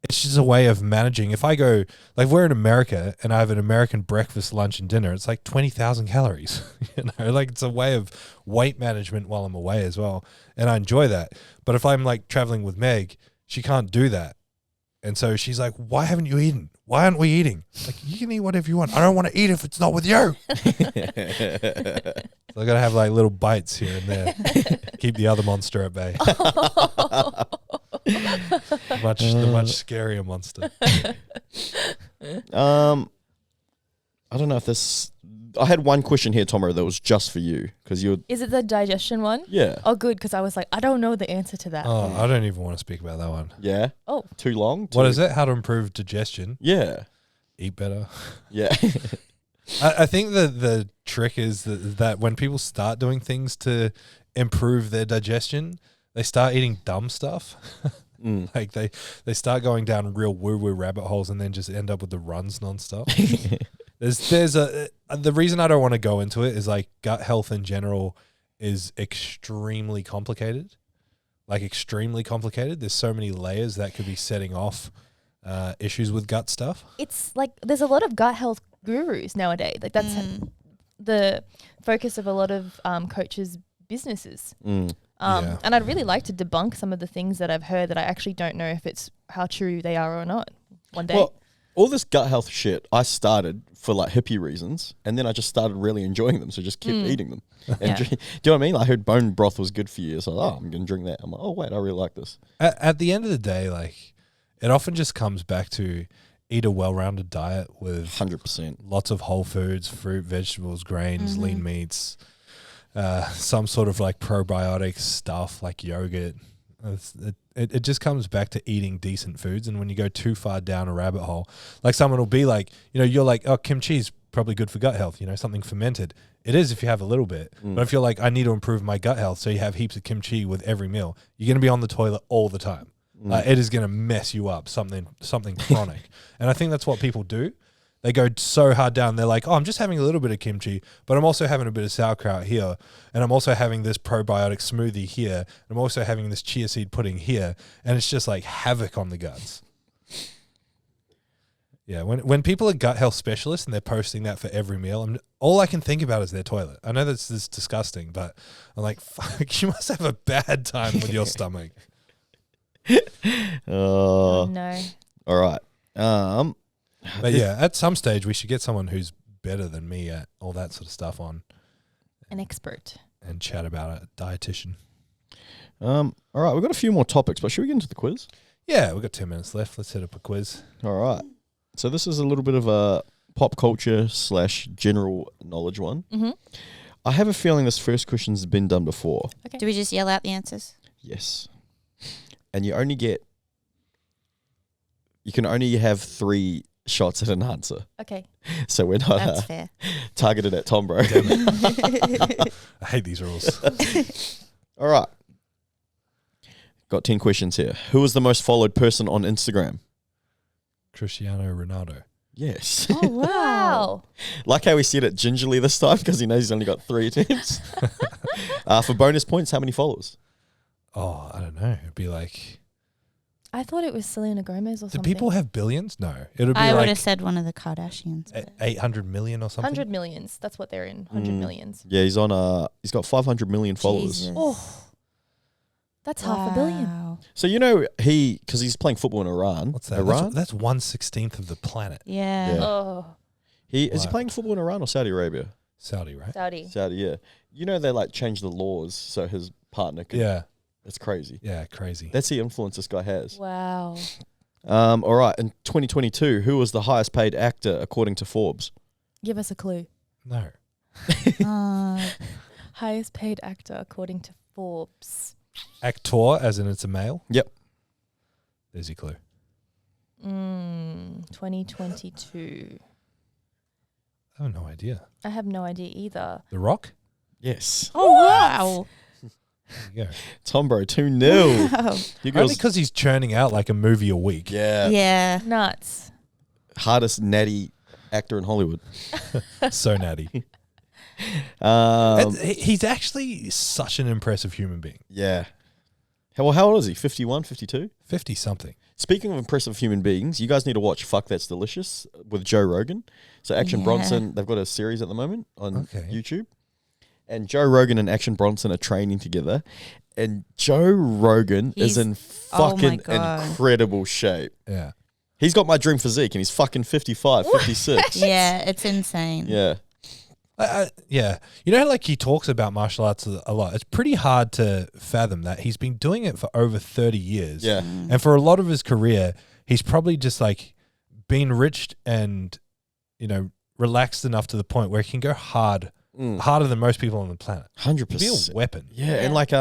it's just a way of managing. If I go, like we're in America and I have an American breakfast, lunch, and dinner, it's like 20,000 calories. You know, like it's a way of weight management while I'm away as well. And I enjoy that. But if I'm like traveling with Meg, she can't do that. And so she's like, why haven't you eaten? Why aren't we eating? Like, you can eat whatever you want. I don't want to eat if it's not with you. So I got to have like little bites here and there. Keep the other monster at bay. The much scarier monster. I don't know if this. I had one question here, Tomo, that was just for you because you're. Is it the digestion one? Yeah. Oh, good, because I was like, I don't know the answer to that. Oh, I don't even want to speak about that one. Yeah. Oh. Too long. What is it? How to improve digestion? Yeah. Eat better. Yeah. I think the trick is that when people start doing things to improve their digestion, they start eating dumb stuff. Like they start going down real woo-woo rabbit holes and then just end up with the runs nonstop. The reason I don't want to go into it is like gut health in general is extremely complicated. Like extremely complicated. There's so many layers that could be setting off issues with gut stuff. It's like there's a lot of gut health gurus nowadays. Like that's the focus of a lot of coaches' businesses. Yeah. And I'd really like to debunk some of the things that I've heard that I actually don't know if it's how true they are or not one day. Well, all this gut health shit, I started for like hippie reasons, and then I just started really enjoying them, so just kept eating them. And do you know what I mean? I heard bone broth was good for you, so I'm going to drink that. I'm like, oh wait, I really like this. At the end of the day, like it often just comes back to eat a well-rounded diet with 100%. lots of whole foods, fruit, vegetables, grains, lean meats, some sort of like probiotic stuff like yogurt. It just comes back to eating decent foods. And when you go too far down a rabbit hole, like someone will be like, you know, you're like, oh, kimchi is probably good for gut health, you know, something fermented. It is if you have a little bit. But if you're like, I need to improve my gut health, so you have heaps of kimchi with every meal, you're going to be on the toilet all the time. It is going to mess you up, something chronic. And I think that's what people do. They go so hard down. They're like, oh, I'm just having a little bit of kimchi, but I'm also having a bit of sauerkraut here. And I'm also having this probiotic smoothie here. And I'm also having this chia seed pudding here. And it's just like havoc on the guts. Yeah, when people are gut health specialists and they're posting that for every meal, all I can think about is their toilet. I know this is disgusting, but I'm like, fuck, you must have a bad time with your stomach. Oh, no. All right. But yeah, at some stage we should get someone who's better than me at all that sort of stuff on. An expert. And chat about it. Dietitian. All right, we've got a few more topics, but should we get into the quiz? Yeah, we've got 10 minutes left. Let's hit up a quiz. All right. So this is a little bit of a pop culture / general knowledge one. I have a feeling this first question's been done before. Okay. Do we just yell out the answers? Yes. And you can only have 3 shots at an answer. Okay. So we're not That's fair. targeted at Tom, bro. I hate these rules. All right. Got 10 questions here. Who is the most followed person on Instagram? Cristiano Ronaldo. Yes. Oh, wow. Like how he said it gingerly this time because he knows he's only got 3 attempts. For bonus points, how many followers? Oh, I don't know. It'd be like, I thought it was Selena Gomez or do something. people have billions? No. It would be I would like have said one of the Kardashians. but- 800 million or something. 100 millions. That's what they're in. 100 millions. Yeah, he's on. He's got 500 million followers. Jesus. Oh, that's half a billion. Wow. So you know because he's playing football in Iran. What's that? Iran. That's 1/16 of the planet. Yeah. Yeah. Oh, Is he Wow. playing football in Iran or Saudi Arabia? Saudi, right? Saudi. Saudi, yeah. You know they like changed the laws so his partner could. Yeah. That's crazy. Yeah. Crazy. That's the influence this guy has. Wow. All right. In 2022, who was the highest paid actor according to Forbes? Give us a clue. No. Highest paid actor according to Forbes. Actor, as in it's a male? Yep. There's your clue. 2022. I have no idea. I have no idea either. The Rock? Yes. Oh, wow. There you go. Tom, bro, 2-0. Wow. You Only girls, because he's churning out like a movie a week. yeah. Yeah. Nuts. Hardest natty actor in Hollywood. So natty. He's actually such an impressive human being. Yeah. How old is he? 51, 52? 50 something. Speaking of impressive human beings, you guys need to watch Fuck That's Delicious with Joe Rogan. So Action Yeah. Bronson, they've got a series at the moment on Okay. YouTube. And Joe Rogan and Action Bronson are training together. And Joe Rogan is He's- in oh my fucking God. incredible shape. Yeah. He's got my dream physique and he's fucking 55, 56. Yeah, it's insane. Yeah. Yeah. You know, like he talks about martial arts a lot. It's pretty hard to fathom that. He's been doing it for over 30 years. Yeah. And for a lot of his career, he's probably just like been rich and, you know, relaxed enough to the point where he can go harder than most people on the planet. 100%. He'd be a weapon. Yeah, and like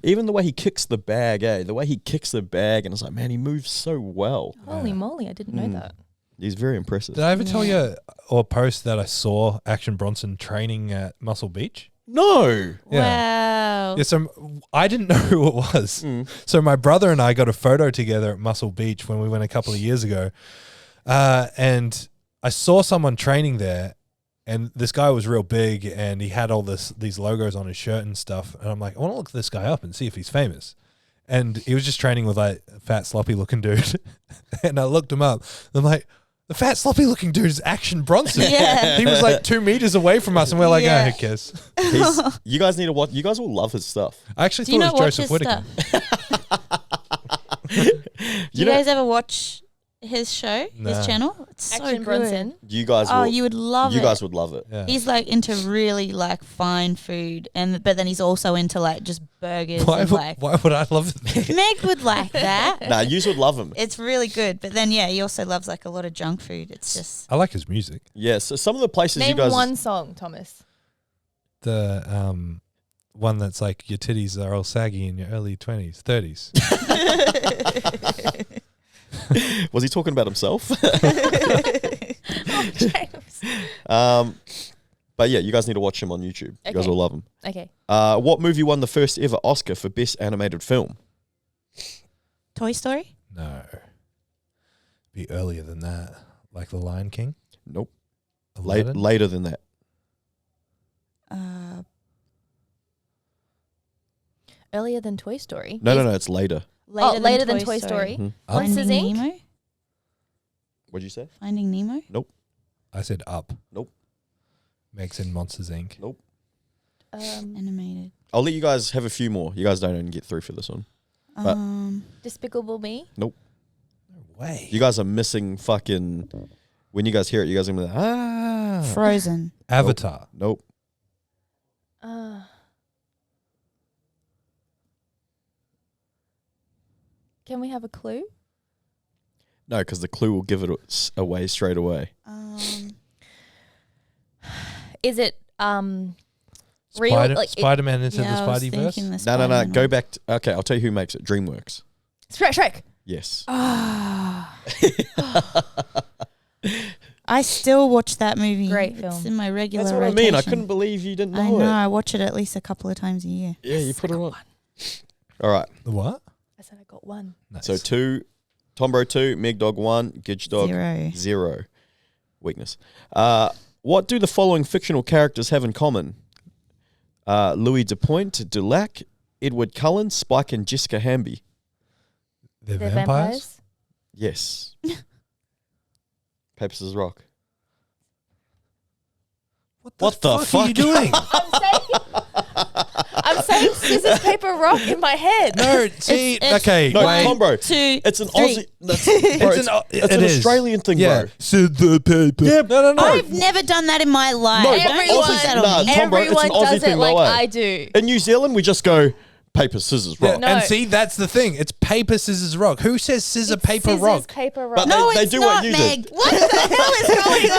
even the way he kicks the bag, the way he kicks the bag, and it's like, man, he moves so well. Holy moly, I didn't know that. He's very impressive. Did I ever tell you or post that I saw Action Bronson training at Muscle Beach? No. Yeah. Wow. Yeah, so I didn't know who it was. So my brother and I got a photo together at Muscle Beach when we went a couple of years ago. And I saw someone training there, and this guy was real big, and he had all these logos on his shirt and stuff. And I'm like, I want to look this guy up and see if he's famous. And he was just training with like a fat, sloppy looking dude. And I looked him up. I'm like, the fat, sloppy looking dude is Action Bronson. Yeah. He was like 2 meters away from us, and we're like, Yeah. who cares? You guys need to watch. You guys will love his stuff. I actually Do you thought not it watch was his Joseph Whittaker. stuff? Do you guys ever watch his show, Nah. his channel? It's so Action good. Bronson. You guys. Oh, will, you would love You it. guys would love it. Yeah. He's like into really like fine food, but then he's also into like just burgers. Why, and, like, why would I love it? Meg would like that. Nah, you would love him. It's really good, but then he also loves like a lot of junk food. It's just I like his music. Yeah. So some of the places Name you guys. one song, Thomas. The one that's like your titties are all saggy in your early 20s, 30s. Was he talking about himself? James. But yeah, you guys need to watch him on YouTube. You guys Okay. will love him. Okay. What movie won the first ever Oscar for Best Animated Film? Toy Story. No. Be earlier than that. Like The Lion King? Nope. Aladdin? Later than that. Earlier than Toy Story. No, it's later. Later than Toy Story. Mhm. Monsters, Finding Inc? Nemo. What'd you say? Finding Nemo. I said Up. Nope. Meg's in Monsters, Inc. Nope. Animated. I'll let you guys have a few more. You guys don't even get through for this one. But- Despicable Me. No way. You guys are missing fucking. When you guys hear it, you guys are gonna be like, Frozen. Avatar. Nope. Can we have a clue? No, because the clue will give it away straight away. Is it real. Like Spider-Man into the Yeah, I was Spideyverse. thinking the No. Spider-Man Go one. back. Okay, I'll tell you who makes it. DreamWorks. Shrek. Yes. Ah. I still watch that movie. Great It's film. in my regular That's what I rotation. mean. I couldn't believe you didn't know I know. it. I watch it at least a couple of times a year. Yeah, you put it on. All right. The what? I said I got one. Nice. So 2, Tombro 2, Meg Dog 1, Gidge Dog 0. 0. Weakness. What do the following fictional characters have in common? Louis DuPont, Dulac, Edward Cullen, Spike, and Jessica Hamby. They're They're vampires? Yes. Paper, scissors, rock. What the What are fuck? you doing? I'm saying scissors, paper, rock in my head. No, see, It's- okay, No, wait. Tom, bro. 2, It's an 3. Aussie. Bro, It's an- it's it an is. Australian thing, Yeah. bro. Scissor, paper. Yeah, No. I've never done that in my life. No, Don't everyone- use that Nah, on me. Tom, bro, it's an Everyone Aussie does thing, it no like way. I do. In New Zealand, we just go paper, scissors, rock. No. And see, that's the thing. It's paper, scissors, rock. Who says scissor, It's paper, scissors, rock? paper, rock. But No, they it's do not, what you Meg. did. What the hell is going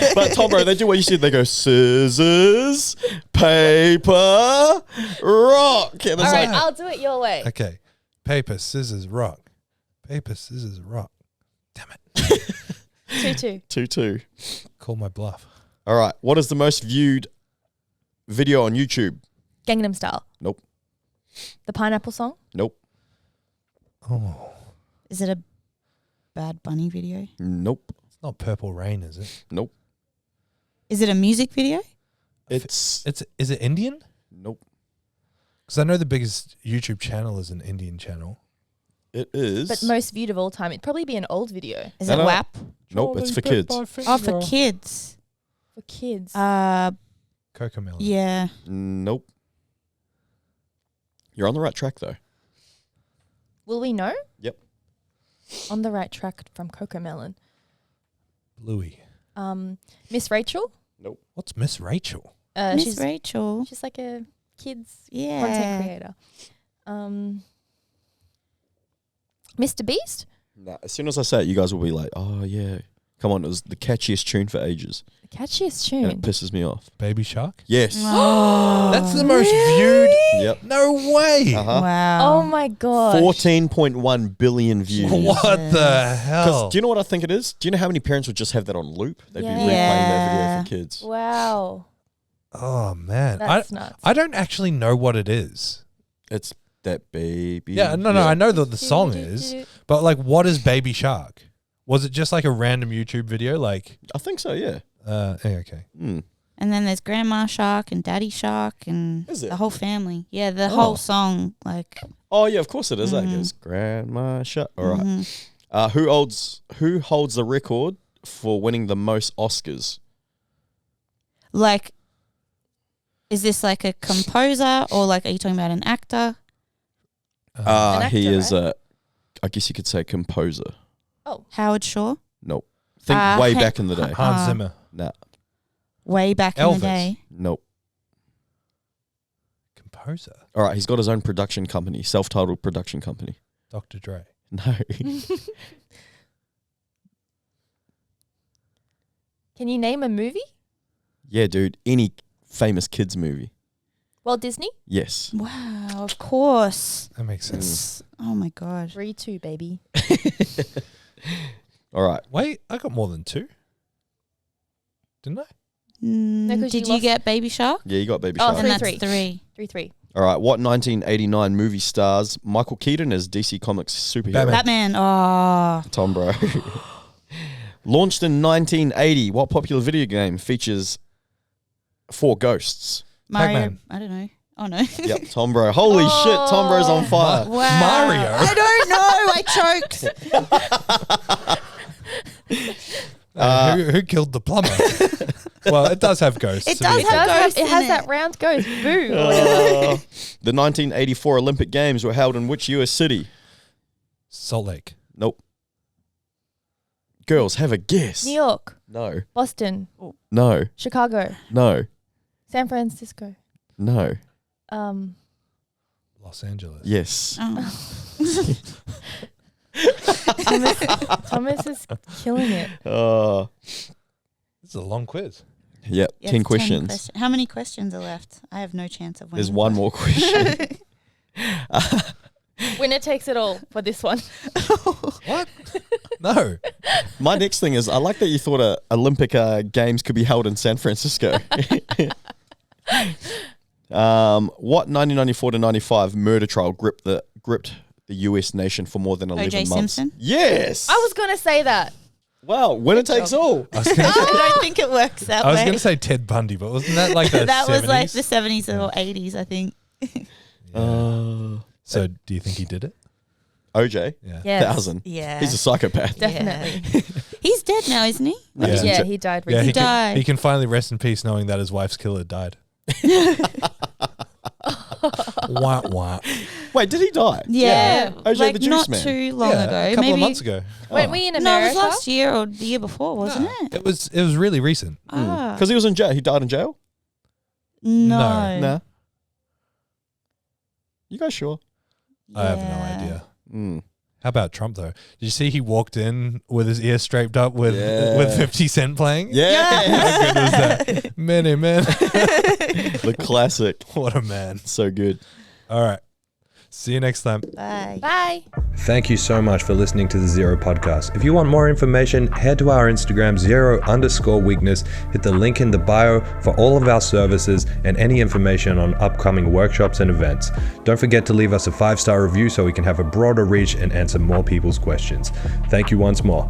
on? But Tom, bro, they do what you said. They go scissors, paper, rock. And it's All right, like, I'll do it your way. Okay. Paper, scissors, rock. Paper, scissors, rock. Damn it. 2-2. 2-2. Call my bluff. All right. What is the most viewed video on YouTube? Gangnam Style. Nope. The Pineapple Song. Nope. Oh, Is it a Bad Bunny video? Nope. it's not Purple Rain, is it? Nope. Is it a music video? It's Is it Indian? nope. Because I know the biggest YouTube channel is an Indian channel. It is. But most viewed of all time. It'd probably be an old video. Is No, it no. WAP? Nope. It's for kids. Oh, for kids. For kids. Cocomelon. Yeah. Nope. You're on the right track though. Will we know? Yep. On the right track from Cocomelon. Bluey. Miss Rachel. What's Miss Rachel? Miss She's Rachel. she's like a kids Yeah. content creator. Mr. Beast. Nah, as soon as I say it, you guys will be like, "Oh yeah, come on!" It was the catchiest tune for ages, The catchiest and it tune. pisses me off. Baby Shark? Yes. Oh, That's the most viewed. Yep. No way. Uh-huh. wow. Oh my god. 14.1 billion views. What the Because hell? do you know what I think it is? Do you know how many parents would just have that on loop? They'd be Yeah. replaying that video Yeah. for kids. Wow. Oh, man. That's nuts. I don't actually know what it is. It's that baby. Yeah, no, I know what the song is. But, like, what is Baby Shark? Was it just, like, a random YouTube video? Like, I think so. Yeah. okay. Hmm. And then there's Grandma Shark and Daddy Shark and Is it? the whole family. Yeah, the Oh. whole song. Like, Oh yeah, of course it is. That Mhm. goes Grandma Shut. All right. mhm. Who holds the record for winning the most Oscars? Like, is this like a composer or like, are you talking about an actor? An actor, He is right? a, I guess you could say composer. Howard Shaw? Nope. Think Uh, way Hen- back in the day. Hans Zimmer. Nah. Way back in Elvis. the day. Nope. Composer. All right. He's got his own production company, self-titled production company. Dr. Dre. No. Can you name a movie? Yeah, dude. Any famous kids movie. Walt Disney. Yes. Wow, of course. That makes sense. It's, oh my God. 3-2, baby. All right. Wait, I got more than 2. Didn't I? 'cause Did you you lost- get Baby Shark? Yeah, you got Baby Oh, Shark. And that's 3-3. 3. 3-3. All right. What 1989 movie stars Michael Keaton as DC Comics superhero? Batman. Batman. Oh. Tom, bro. Launched in 1980, what popular video game features 4 ghosts? Mario. Pac-Man. I don't know. Oh no. Yep, Tom, bro. Holy shit, Tom, bro's on fire. Wow. Mario. I don't know. I choked. Who killed the plumber? Well, it does have ghosts. It to does be have fair. ghosts. It has in that it. round ghost. Boo. The 1984 Olympic Games were held in which US city? Salt Lake. Nope. Girls, have a guess. New York. No. Boston. No. Chicago. No. San Francisco. No. Los Angeles. Yes. Oh. Thomas is killing it. Uh, This is a long quiz. Yep, Yeah, 10 it's questions. How many questions are left? I have no chance of winning. There's one more question. Winner takes it all for this one. What? No. My next thing is, I like that you thought Olympic Games could be held in San Francisco. What 1994 to 95 murder trial gripped the US nation for more than 11 O.J. months? Simpson? Yes. I was going to say that. Wow, winner takes all. I was gonna I don't think it works that I was way. going to say Ted Bundy, but wasn't that like the that 70s? was like the 70s or 80s, I think. So do you think he did it? OJ? Yeah. Yes. 1,000. Yeah. He's a psychopath. Definitely. He's dead now, isn't he? No, he's Yeah, in he died Yeah, recently. he died. can, he can finally rest in peace knowing that his wife's killer died. Wah, wah. Wait, did he die? Yeah. OJ like the Juice not Man. too long Yeah, ago. a couple Maybe of months ago. Weren't we in No, it America? was last year or the year before, wasn't it? It was really recent. Ah. Because he was in jail. He died in jail? No. Nah. You guys sure? I have no Yeah. idea. Mm. How about Trump though? Did you see he walked in with his ear scraped up with Yeah. 50 Cent playing? Yeah. How good was that? Many man. The classic. What a man. So good. All right. See you next time. Bye. Bye. Thank you so much for listening to the ZeroW Podcast. If you want more information, head to our Instagram, @0_weakness. Hit the link in the bio for all of our services and any information on upcoming workshops and events. Don't forget to leave us a 5-star review so we can have a broader reach and answer more people's questions. Thank you once more.